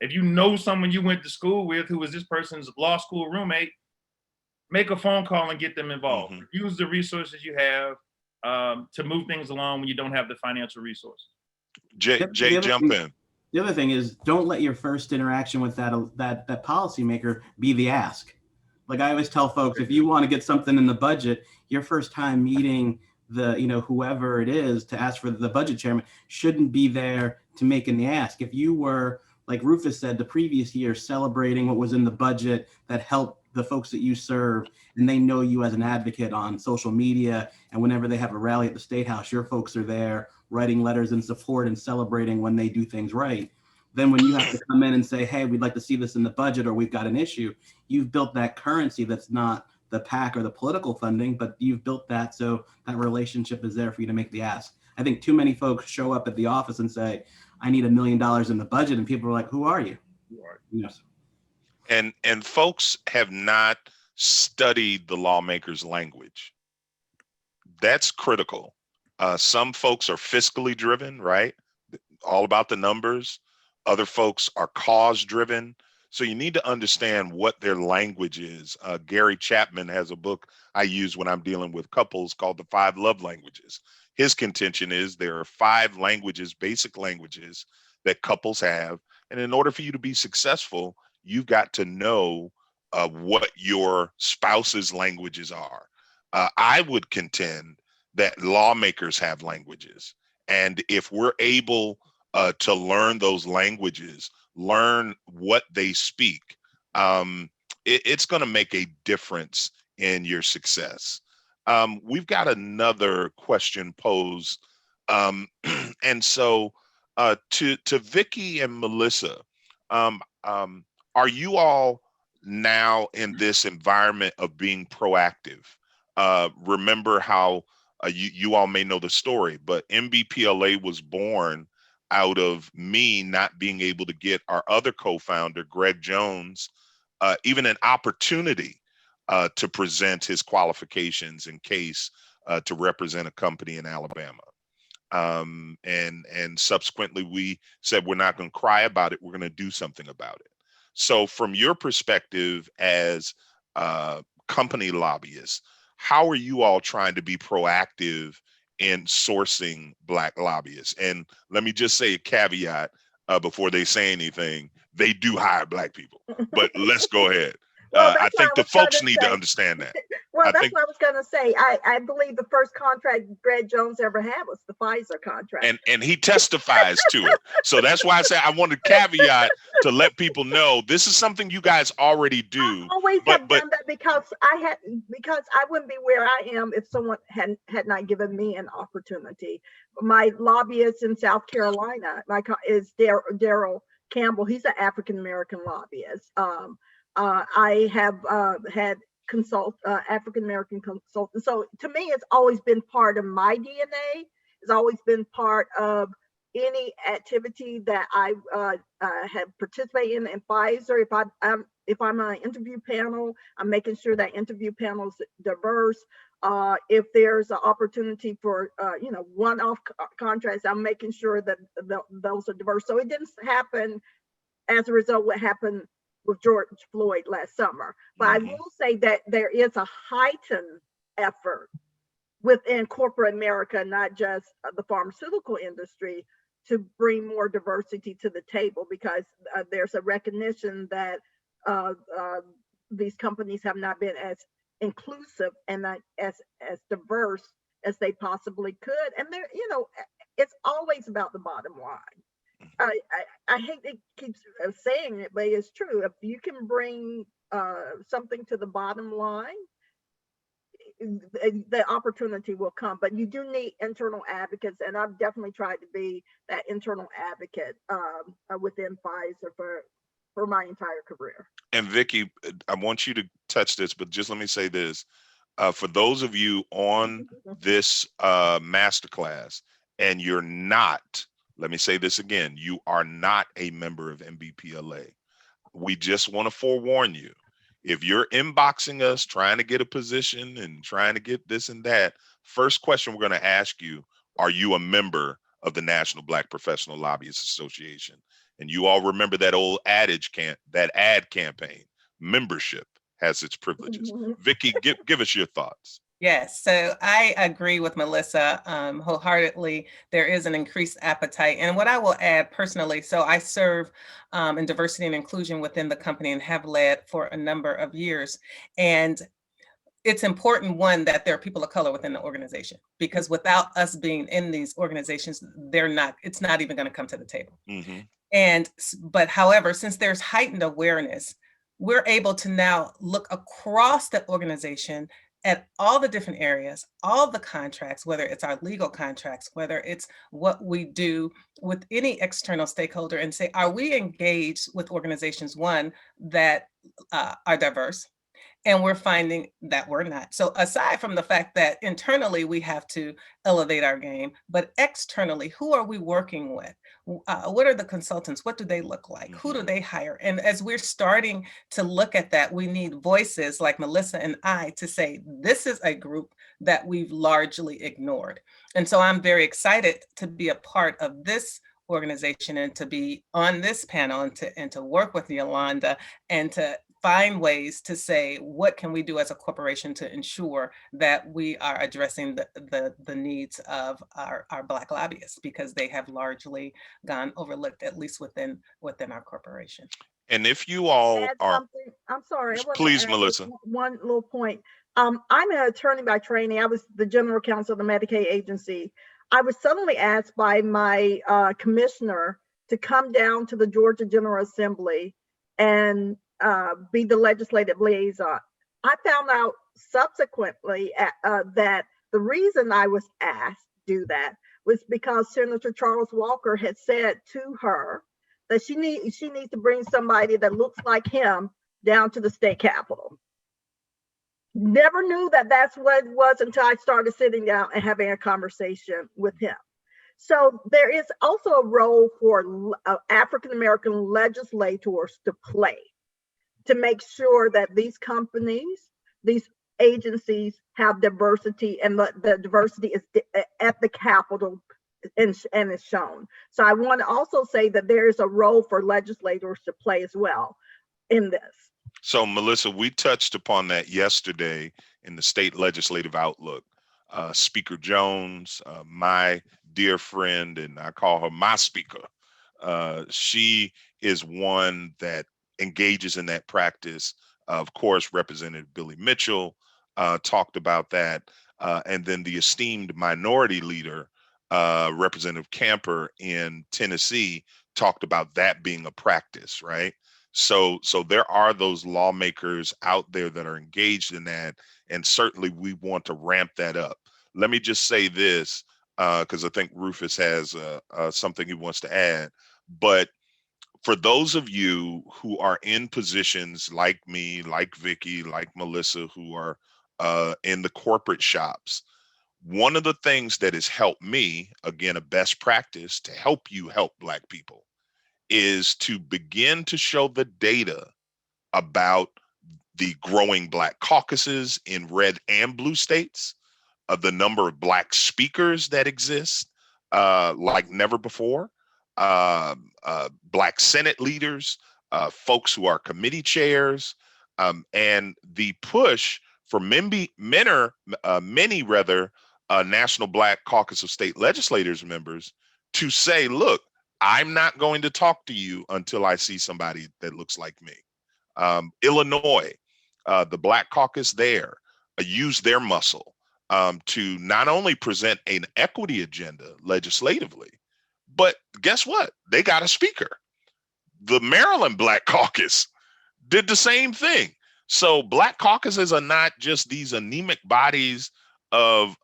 if you know someone you went to school with who was this person's law school roommate, make a phone call and get them involved. Use the resources you have to move things along when you don't have the financial resources. Jay, jump in. The other thing is, don't let your first interaction with that policymaker be the ask. Like I always tell folks, if you want to get something in the budget, your first time meeting whoever it is to ask for the budget chairman shouldn't be there to make the ask. If you were, like Rufus said, the previous year celebrating what was in the budget that helped the folks that you serve, and they know you as an advocate on social media, and whenever they have a rally at the State House, your folks are there writing letters in support and celebrating when they do things right. Then when you have to come in and say, hey, we'd like to see this in the budget, or we've got an issue, you've built that currency that's not the PAC or the political funding, but you've built that so that relationship is there for you to make the ask. I think too many folks show up at the office and say, I need $1 million in the budget, and people are like, who are you? Yes. And folks have not studied the lawmaker's language. That's critical. Some folks are fiscally driven, right? All about the numbers. Other folks are cause driven. So you need to understand what their language is. Gary Chapman has a book I use when I'm dealing with couples called The 5 Love Languages. His contention is there are 5 languages, basic languages that couples have. And in order for you to be successful, you've got to know what your spouse's languages are. I would contend that lawmakers have languages. And if we're able to learn those languages, learn what they speak, it's going to make a difference in your success. We've got another question posed. And so to Vicki and Melissa, are you all now in this environment of being proactive? Remember how you all may know the story, but MBPLA was born out of me not being able to get our other co-founder, Greg Jones, even an opportunity to present his qualifications in case to represent a company in Alabama. And subsequently we said, we're not going to cry about it, we're going to do something about it. So from your perspective as company lobbyists, how are you all trying to be proactive in sourcing Black lobbyists? And let me just say a caveat before they say anything, they do hire Black people, but let's go ahead. Well, I that's what think I the was gonna folks need say. to understand that. Well, I that's think- what I was going to say. I believe the first contract Greg Jones ever had was the Pfizer contract. And he testifies to it. So that's why I say I want to caveat to let people know this is something you guys already do. I always but- have done that because I wouldn't be where I am if someone had not given me an opportunity. My lobbyist in South Carolina is Daryl Campbell. He's an African American lobbyist. I have had African American consultants. So to me, it's always been part of my DNA. It's always been part of any activity that I have participated in Pfizer. If I'm on an interview panel, I'm making sure that interview panel is diverse. If there's an opportunity for one-off contracts, I'm making sure that those are diverse. So it didn't happen as a result of what happened with George Floyd last summer. But I will say that there is a heightened effort within corporate America, not just the pharmaceutical industry, to bring more diversity to the table, because there's a recognition that these companies have not been as inclusive and not as diverse as they possibly could. And it's always about the bottom line. I hate to keep saying it, but it's true. If you can bring something to the bottom line, the opportunity will come. But you do need internal advocates, and I've definitely tried to be that internal advocate within Pfizer for my entire career. And Vicki, I want you to touch this, but just let me say this. For those of you on this masterclass and you're not, let me say this again, you are not a member of MBPLA. We just want to forewarn you. If you're inboxing us, trying to get a position and trying to get this and that, first question we're going to ask you, are you a member of the National Black Professional Lobbyists Association? And you all remember that old adage, that ad campaign, membership has its privileges. Vicki, give us your thoughts. Yes, so I agree with Melissa wholeheartedly. There is an increased appetite. And what I will add personally, so I serve in diversity and inclusion within the company and have led for a number of years. And it's important, one, that there are people of color within the organization, because without us being in these organizations, it's not even going to come to the table. But however, since there's heightened awareness, we're able to now look across the organization at all the different areas, all the contracts, whether it's our legal contracts, whether it's what we do with any external stakeholder, and say, are we engaged with organizations, one, that are diverse? And we're finding that we're not. So aside from the fact that internally we have to elevate our game, but externally, who are we working with? What are the consultants? What do they look like? Who do they hire? And as we're starting to look at that, we need voices like Melissa and I to say, this is a group that we've largely ignored. And so I'm very excited to be a part of this organization and to be on this panel and to work with Yolanda and to find ways to say, what can we do as a corporation to ensure that we are addressing the needs of our Black lobbyists, because they have largely gone overlooked, at least within our corporation. And if you all are, I'm sorry. please, Melissa. One little point. I'm an attorney by training. I was the general counsel of the Medicaid agency. I was suddenly asked by my commissioner to come down to the Georgia General Assembly and be the legislative liaison. I found out subsequently that the reason I was asked to do that was because Senator Charles Walker had said to her that she needs to bring somebody that looks like him down to the state capitol. Never knew that that's what it was until I started sitting down and having a conversation with him. So there is also a role for African-American legislators to play to make sure that these companies, these agencies have diversity, and the diversity is at the Capitol and is shown. So I want to also say that there is a role for legislators to play as well in this. So, Melissa, we touched upon that yesterday in the State Legislative Outlook. Speaker Jones, my dear friend, and I call her my speaker, she is one that engages in that practice. Of course, Representative Billy Mitchell talked about that. And then the esteemed minority leader, Representative Camper in Tennessee, talked about that being a practice, right? So there are those lawmakers out there that are engaged in that, and certainly we want to ramp that up. Let me just say this, because I think Rufus has something he wants to add. But for those of you who are in positions like me, like Vicky, like Melissa, who are in the corporate shops, one of the things that has helped me, again, a best practice to help you help Black people, is to begin to show the data about the growing Black caucuses in red and blue states, of the number of Black speakers that exist like never before, Black Senate leaders, folks who are committee chairs, and the push for many National Black Caucus of State Legislators members to say, look, I'm not going to talk to you until I see somebody that looks like me. Illinois, the Black Caucus there used their muscle to not only present an equity agenda legislatively, but guess what? They got a speaker. The Maryland Black Caucus did the same thing. So Black caucuses are not just these anemic bodies of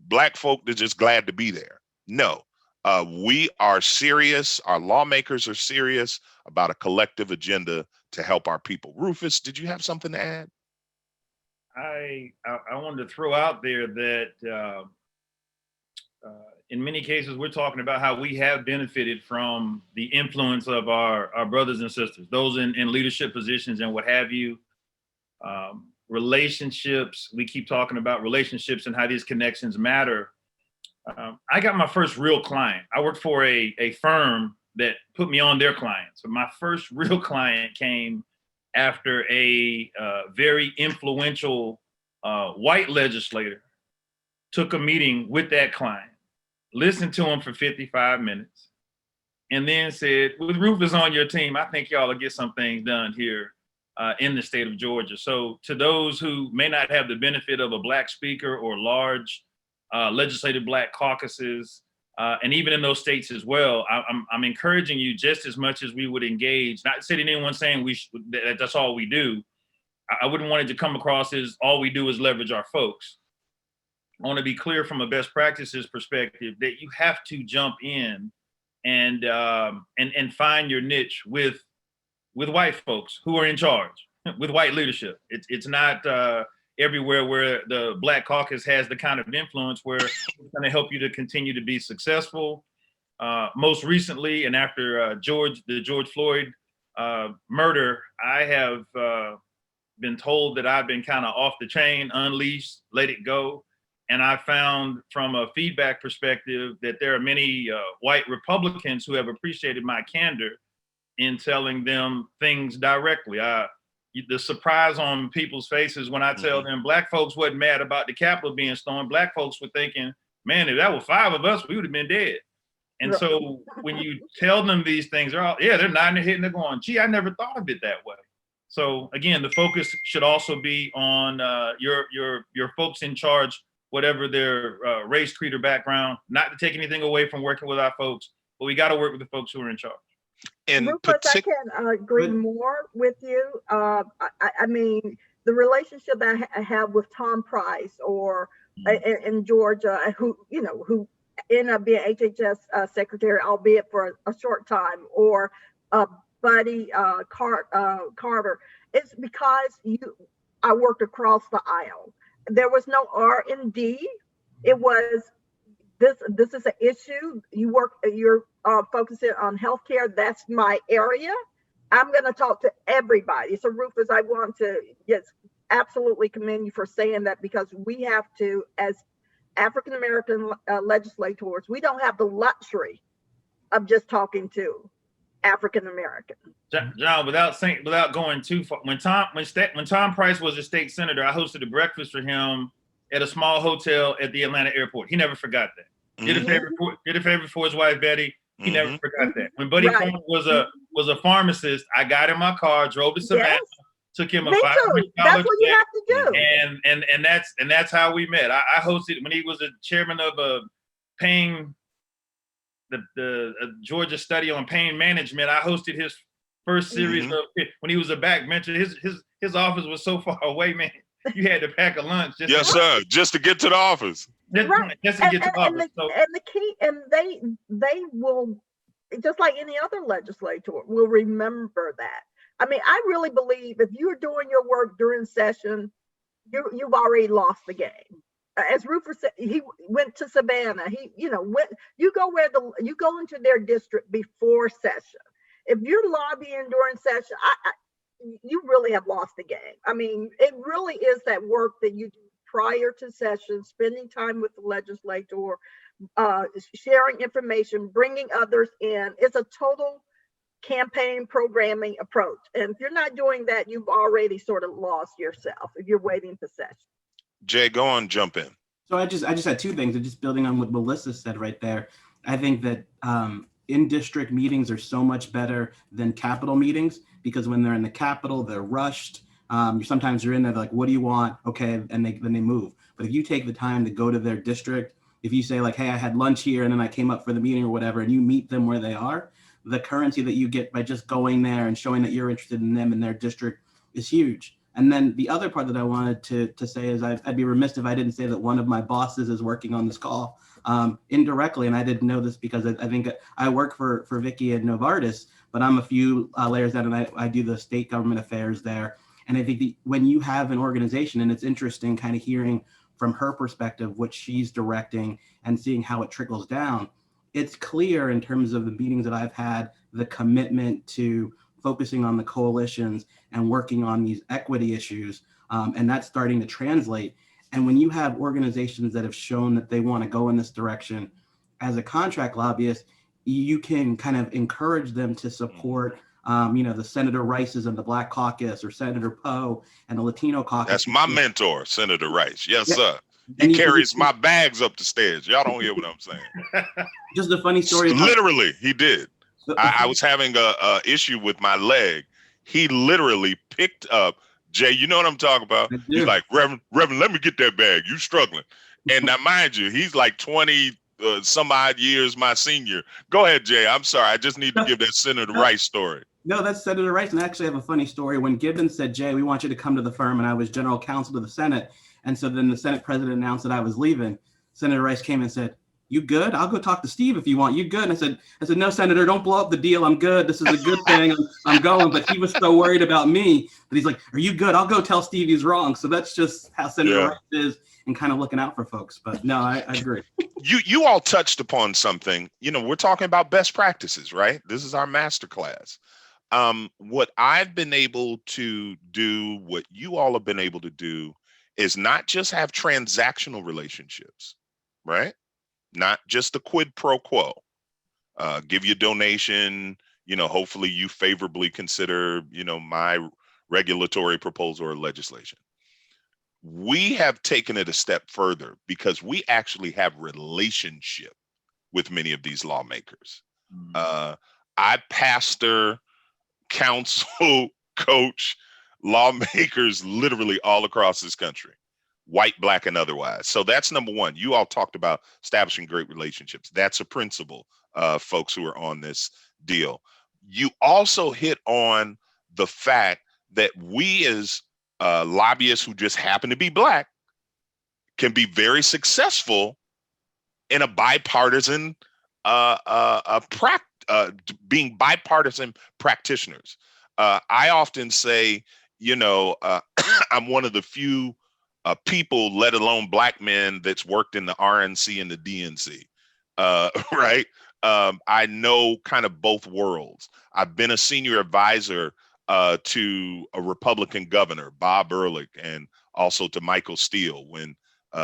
Black folk that's just glad to be there. No. We are serious. Our lawmakers are serious about a collective agenda to help our people. Rufus, did you have something to add? I wanted to throw out there that in many cases, we're talking about how we have benefited from the influence of our brothers and sisters, those in leadership positions and what have you. Relationships, we keep talking about relationships and how these connections matter. I got my first real client. I worked for a firm that put me on their clients. So my first real client came after a very influential white legislator took a meeting with that client, listened to him for 55 minutes, and then said, with Rufus on your team, I think y'all will get some things done here in the state of Georgia. So to those who may not have the benefit of a Black speaker or large legislative Black caucuses, and even in those states as well, I'm encouraging you just as much as we would engage, not sitting anyone saying that's all we do. I wouldn't want it to come across as all we do is leverage our folks. I want to be clear from a best practices perspective that you have to jump in and find your niche with white folks who are in charge, with white leadership. It's not everywhere where the Black caucus has the kind of influence where it's going to help you to continue to be successful. Most recently, and after the George Floyd murder, I have been told that I've been kind of off the chain, unleashed, let it go. And I found from a feedback perspective that there are many white Republicans who have appreciated my candor in telling them things directly. The surprise on people's faces when I tell them Black folks wasn't mad about the Capitol being stormed. Black folks were thinking, man, if that were 5 of us, we would have been dead. And so when you tell them these things, they're nodding their head and they're going, gee, I never thought of it that way. So again, the focus should also be on your folks in charge, whatever their race, creed, or background. Not to take anything away from working with our folks, but we got to work with the folks who are in charge. In Rufus, I particular, can agree Good. more with you. I mean, the relationship I have with Tom Price or in Georgia, who ended up being HHS secretary, albeit for a short time, or Buddy Carter, it's because I worked across the aisle. There was no R&D. It was this is an issue. You're focusing on healthcare. That's my area. I'm going to talk to everybody. So Rufus, I want to absolutely commend you for saying that, because we have to, as African-American legislators, we don't have the luxury of just talking to African-American. John, without going too far, when Tom Price was a state senator, I hosted a breakfast for him at a small hotel at the Atlanta airport. He never forgot that. Did a favor for his wife Betty. He never forgot that. When Buddy Ford was a pharmacist, I got in my car, drove to Savannah, took him a $500 That's what you have to do. And that's how we met. I hosted when he was a chairman of pain, the Georgia study on pain management. I hosted his first series of when he was a backbencher. His office was so far away, man. You had to pack a lunch. Just to get to the office. Just to get to the office. And the key, and they will, just like any other legislator, will remember that. I mean, I really believe if you're doing your work during session, you've already lost the game. As Rufus said, he went to Savannah. You go into their district before session. If you're lobbying during session, you really have lost the game. I mean, it really is that work that you do prior to session, spending time with the legislator, sharing information, bringing others in. It's a total campaign programming approach. And if you're not doing that, you've already sort of lost yourself if you're waiting for session. Jay, go on, jump in. So I just had two things, and just building on what Melissa said right there. I think that in-district meetings are so much better than Capitol meetings, because when they're in the Capitol, they're rushed. Sometimes you're in there like, what do you want? Okay, and then they move. But if you take the time to go to their district, if you say like, hey, I had lunch here and then I came up for the meeting or whatever, and you meet them where they are, the currency that you get by just going there and showing that you're interested in them in their district is huge. And then the other part that I wanted to say is I'd be remiss if I didn't say that one of my bosses is working on this call indirectly. And I didn't know this because I think I work for Vicky at Novartis, but I'm a few layers down, and I do the state government affairs there. And I think when you have an organization, and it's interesting kind of hearing from her perspective what she's directing and seeing how it trickles down, it's clear in terms of the meetings that I've had, the commitment to focusing on the coalitions and working on these equity issues, and that's starting to translate. And when you have organizations that have shown that they want to go in this direction, as a contract lobbyist, you can kind of encourage them to support the Senator Rice's and the Black Caucus, or Senator Poe and the Latino Caucus. That's my mentor, Senator Rice. Yes, sir. He carries my bags up the stairs. Y'all don't hear what I'm saying. Just a funny story. Literally, he did. I was having a issue with my leg. He literally picked up, Jay, you know what I'm talking about? He's like, Reverend, let me get that bag. You struggling. And now, mind you, he's like 20 some odd years my senior. Go ahead, Jay. I'm sorry. I just need to give that Senator Rice story. No, that's Senator Rice. And I actually have a funny story. When Gibbons said, Jay, we want you to come to the firm, and I was general counsel to the Senate. And so then the Senate president announced that I was leaving. Senator Rice came and said, you good? I'll go talk to Steve if you want. You good? And I said, no, Senator, don't blow up the deal. I'm good. This is a good thing. I'm going. But he was so worried about me that he's like, are you good? I'll go tell Steve he's wrong. So that's just how Senator Rice is, and kind of looking out for folks. But no, I agree. You all touched upon something. We're talking about best practices, right? This is our masterclass. What I've been able to do, what you all have been able to do, is not just have transactional relationships, right? Not just the quid pro quo. Give you a donation, hopefully you favorably consider, my regulatory proposal or legislation. We have taken it a step further because we actually have relationship with many of these lawmakers. I pastor, counsel, coach lawmakers literally all across this country, white, black, and otherwise. So that's number one. You all talked about establishing great relationships. That's a principle, folks who are on this deal. You also hit on the fact that we as lobbyists who just happen to be black can be very successful in a bipartisan, being bipartisan practitioners. I often say, I'm one of the few people, let alone black men, that's worked in the RNC and the DNC, right? I know kind of both worlds. I've been a senior advisor to a Republican governor, Bob Ehrlich, and also to Michael Steele when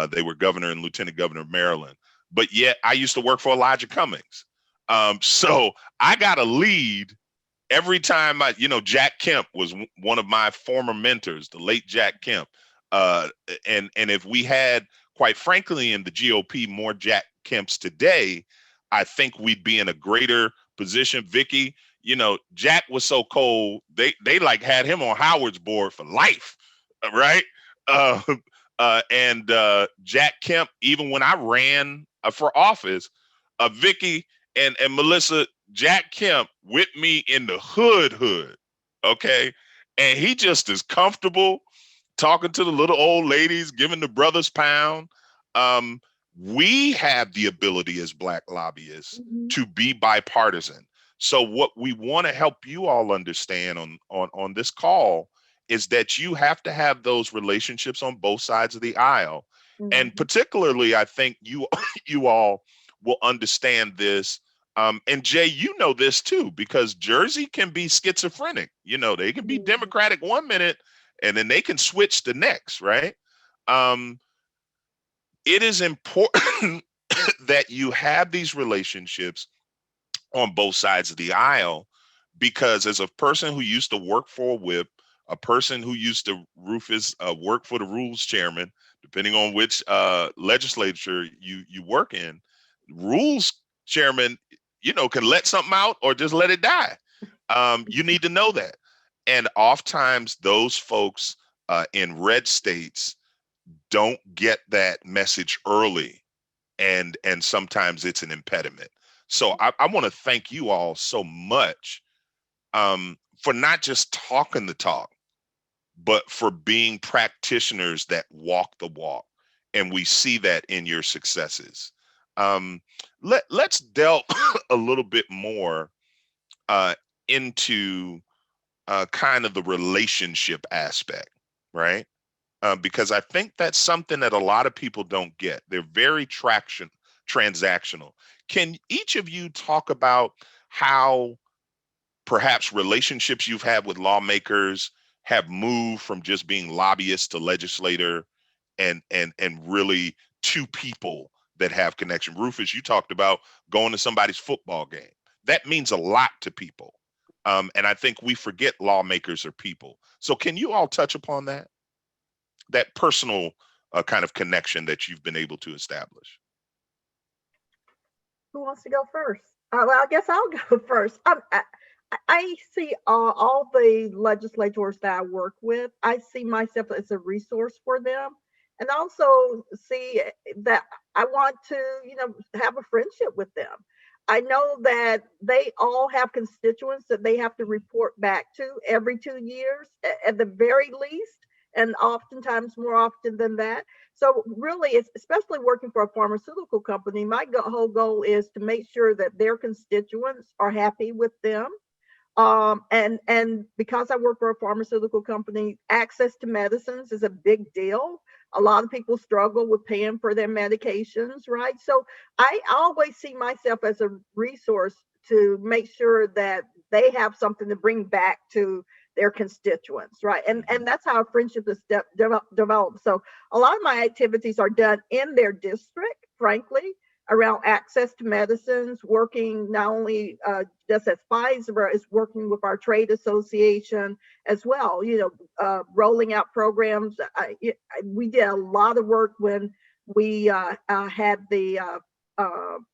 they were governor and lieutenant governor of Maryland. But yet I used to work for Elijah Cummings. So I got a lead every time Jack Kemp was one of my former mentors, the late Jack Kemp. And if we had, quite frankly, in the GOP, more Jack Kemps today, I think we'd be in a greater position. Vicky, Jack was so cold, they like had him on Howard's board for life, right? And Jack Kemp, even when I ran for office, Vicky and Melissa, Jack Kemp with me in the hood, okay? And he just is comfortable talking to the little old ladies, giving the brothers pound. We have the ability as black lobbyists to be bipartisan. So what we want to help you all understand on this call is that you have to have those relationships on both sides of the aisle. And particularly, I think you all will understand this. And Jay, you know this too, because Jersey can be schizophrenic. They can be Democratic one minute and then they can switch the next, right? It is important that you have these relationships on both sides of the aisle, because as a person who used to work for a whip, a person who used to, Rufus, work for the rules chairman, depending on which legislature you work in, rules chairman, can let something out or just let it die. You need to know that. And oftentimes those folks in red states don't get that message early, and sometimes it's an impediment. So I want to thank you all so much for not just talking the talk, but for being practitioners that walk the walk. And we see that in your successes. Let's delve a little bit more into kind of the relationship aspect, right? Because I think that's something that a lot of people don't get. They're very transactional. Can each of you talk about how perhaps relationships you've had with lawmakers have moved from just being lobbyists to legislator and really to people that have connection? Rufus, you talked about going to somebody's football game. That means a lot to people. And I think we forget lawmakers are people. So can you all touch upon that personal kind of connection that you've been able to establish? Who wants to go first? Well, I guess I'll go first. I see all the legislators that I work with, I see myself as a resource for them, and also see that I want to, have a friendship with them. I know that they all have constituents that they have to report back to every 2 years at the very least, and oftentimes more often than that. So really, it's especially working for a pharmaceutical company, my whole goal is to make sure that their constituents are happy with them. And because I work for a pharmaceutical company, access to medicines is a big deal. A lot of people struggle with paying for their medications, right? So I always see myself as a resource to make sure that they have something to bring back to their constituents, right? And that's how a friendship is developed. So a lot of my activities are done in their district, frankly, around access to medicines, working not only just as Pfizer, but is working with our trade association as well, rolling out programs. We did a lot of work when we had the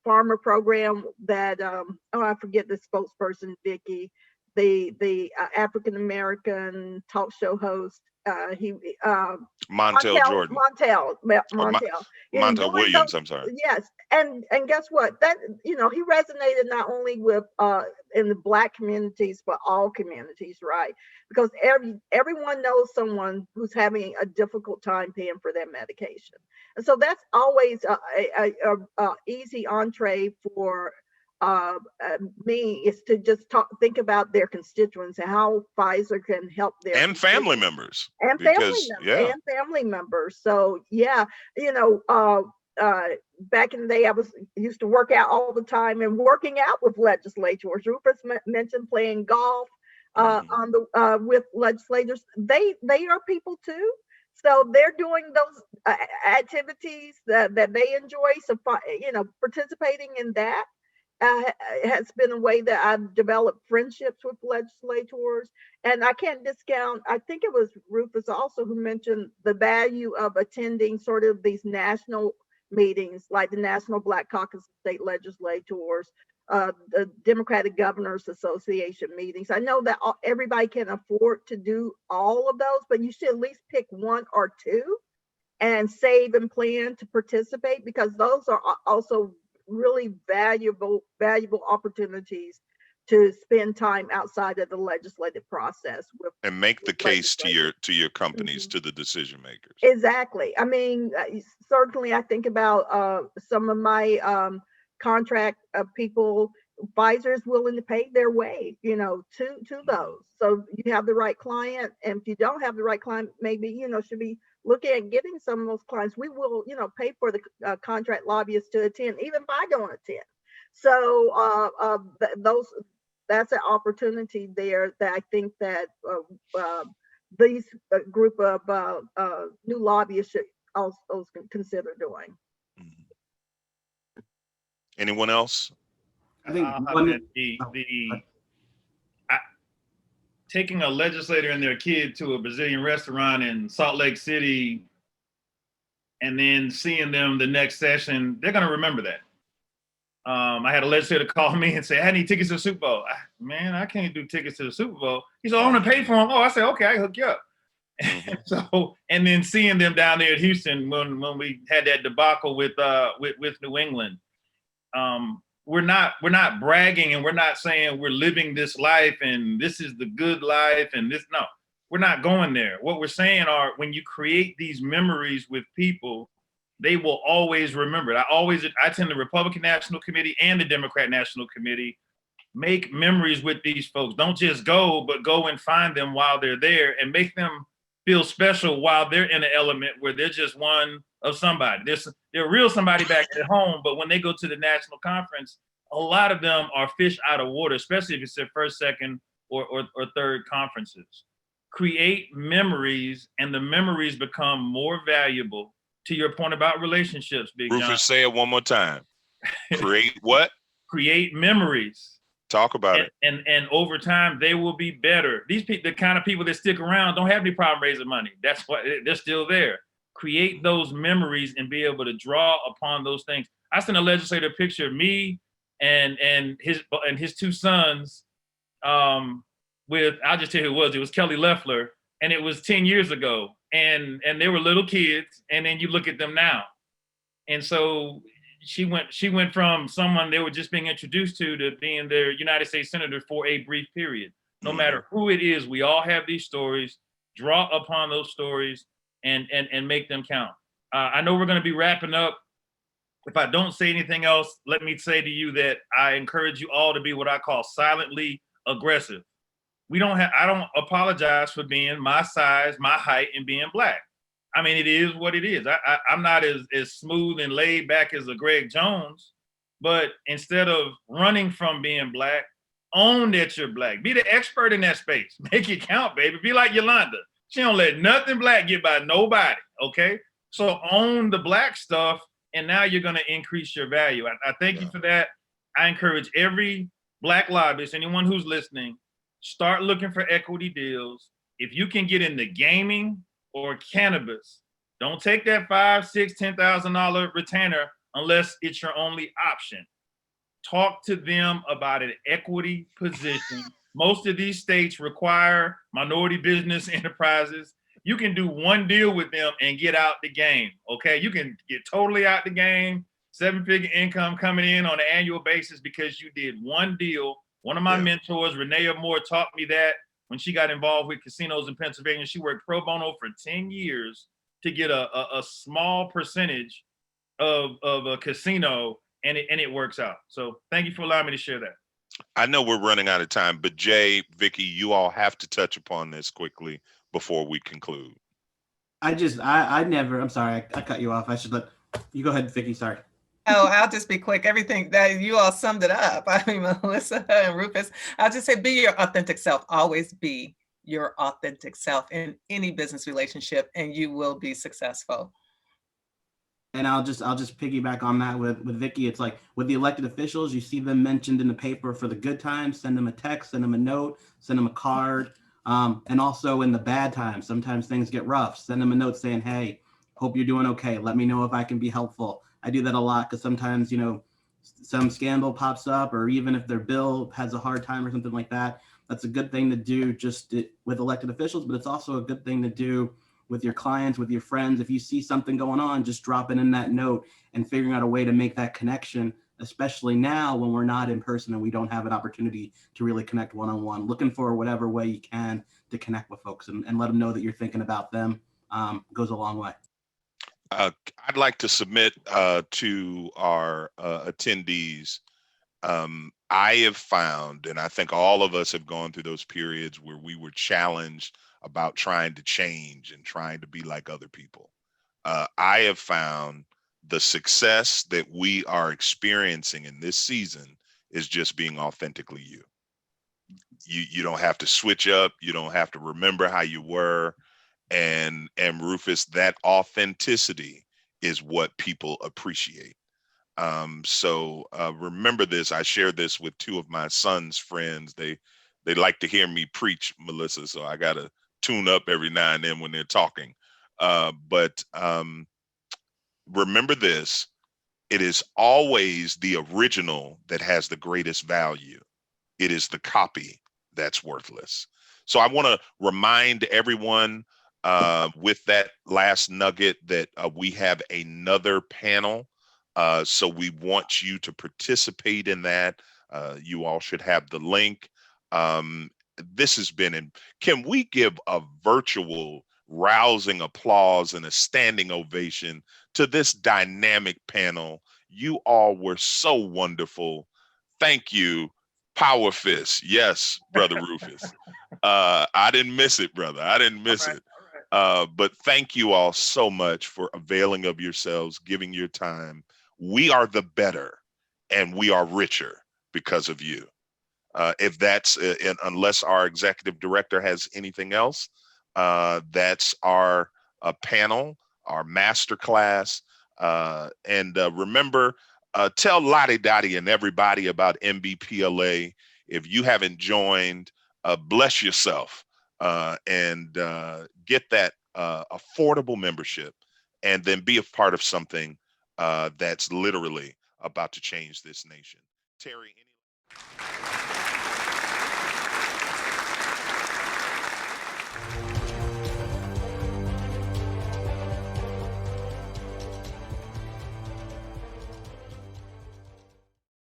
farmer program that, I forget the spokesperson, Vicky, the African American talk show host. He Montel Jordan. Montel. Montel Williams, I'm sorry. Yes, and guess what? That he resonated not only with in the Black communities, but all communities, right? Because everyone knows someone who's having a difficult time paying for their medication, and so that's always a easy entree for me, is to just think about their constituents and how Pfizer can help their and family members and family members. So yeah, back in the day, I used to work out all the time, and working out with legislators. Rufus mentioned playing golf with legislators. They are people too. So they're doing those activities that they enjoy. So participating in that has been a way that I've developed friendships with legislators. And I can't discount, I think it was Rufus also who mentioned the value of attending sort of these national meetings, like the National Black Caucus of State Legislators, the Democratic Governors Association meetings. I know that everybody can afford to do all of those, but you should at least pick one or two and save and plan to participate, because those are also really valuable opportunities to spend time outside of the legislative process and make the case to your companies, to the decision makers. Exactly. I mean, certainly I think about some of my contract people. Pfizer is willing to pay their way, to those. So you have the right client, and if you don't have the right client, maybe should be looking at getting some of those clients. We will, pay for the contract lobbyists to attend, even if I don't attend. So that's an opportunity there that I think that these group of new lobbyists should also consider doing. Anyone else? I think taking a legislator and their kid to a Brazilian restaurant in Salt Lake City and then seeing them the next session, they're going to remember that. I had a legislator call me and say, I need tickets to the Super Bowl. Man, I can't do tickets to the Super Bowl. He said, I want to pay for them. Oh, I said, okay, I can hook you up. And then seeing them down there at Houston when we had that debacle with New England, we're not bragging, and we're not saying we're living this life and this is the good life and this. No, we're not going there. What we're saying are, when you create these memories with people, they will always remember it. I attend the Republican National Committee and the Democrat National Committee. Make memories with these folks. Don't just go, but go and find them while they're there and make them feel special while they're in an element where they're just one of somebody. They're real somebody back at home, but when they go to the national conference, a lot of them are fish out of water, especially if it's their first, second, or third conferences. Create memories, and the memories become more valuable. To your point about relationships, Big John. Rufus, say it one more time. Create what? Create memories. Talk about it. And over time, they will be better. These people, the kind of people that stick around, don't have any problem raising money. That's why they're still there. Create those memories and be able to draw upon those things. I sent a legislator picture of me and his two sons with, I'll just tell you who it was Kelly Loeffler, and it was 10 years ago. And they were little kids, and then you look at them now. And so she went from someone they were just being introduced to being their United States Senator for a brief period. No matter who it is, we all have these stories. Draw upon those stories and make them count. I know we're going to be wrapping up. If I don't say anything else, let me say to you that I encourage you all to be what I call silently aggressive. I don't apologize for being my size, my height, and being Black. I mean, it is what it is. I'm not as smooth and laid back as a Greg Jones, but instead of running from being Black, own that you're Black. Be the expert in that space. Make it count, baby. Be like Yolanda. She don't let nothing Black get by nobody, okay? So own the Black stuff, and now you're gonna increase your value. I thank you for that. I encourage every Black lobbyist, anyone who's listening, start looking for equity deals. If you can get into gaming or cannabis, don't take that $5,000, $6,000, $10,000 retainer unless it's your only option. Talk to them about an equity position Most of these states require minority business enterprises. You can do one deal with them and get out the game, okay? You can get totally out the game, 7-figure income coming in on an annual basis because you did one deal. One of my mentors, Renee Moore, taught me that when she got involved with casinos in Pennsylvania. She worked pro bono for 10 years to get a small percentage of a casino, and it works out. So thank you for allowing me to share that. I know we're running out of time, but Jay, Vicky, you all have to touch upon this quickly before we conclude. I never, I'm sorry, I cut you off. I should let you go ahead, Vicky, sorry. Oh, I'll just be quick. Everything that you all summed it up. I mean, Melissa and Rufus, I'll just say, be your authentic self. Always be your authentic self in any business relationship, and you will be successful. And I'll just piggyback on that with Vicky. It's like with the elected officials, you see them mentioned in the paper for the good times, send them a text, send them a note, send them a card. And also in the bad times, sometimes things get rough. Send them a note saying, hey, hope you're doing okay. Let me know if I can be helpful. I do that a lot because sometimes, you know, some scandal pops up, or even if their bill has a hard time or something like that. That's a good thing to do just with elected officials, but it's also a good thing to do with your clients, with your friends. If you see something going on, just drop it in that note and figuring out a way to make that connection, especially now when we're not in person and we don't have an opportunity to really connect one-on-one. Looking for whatever way you can to connect with folks and let them know that you're thinking about them goes a long way. I'd like to submit to our attendees. I have found, and I think all of us have gone through those periods where we were challenged about trying to change and trying to be like other people. I have found the success that we are experiencing in this season is just being authentically you. You don't have to switch up. You don't have to remember how you were. And Rufus, that authenticity is what people appreciate. So remember this. I shared this with two of my son's friends. They like to hear me preach, Melissa, so I got to tune up every now and then when they're talking. But remember this. It is always the original that has the greatest value. It is the copy that's worthless. So I want to remind everyone with that last nugget that we have another panel. So we want you to participate in that. You all should have the link. This has been, can we give a virtual rousing applause and a standing ovation to this dynamic panel? You all were so wonderful. Thank you. Power fist. Yes, Brother Rufus. I didn't miss it, brother. I didn't miss it. But thank you all so much for availing of yourselves, giving your time. We are the better and we are richer because of you. If that's, unless our executive director has anything else, that's our panel, our masterclass. And remember, tell Lottie Dottie and everybody about NBPLA. If you haven't joined, bless yourself and get that affordable membership, and then be a part of something that's literally about to change this nation. Terry, any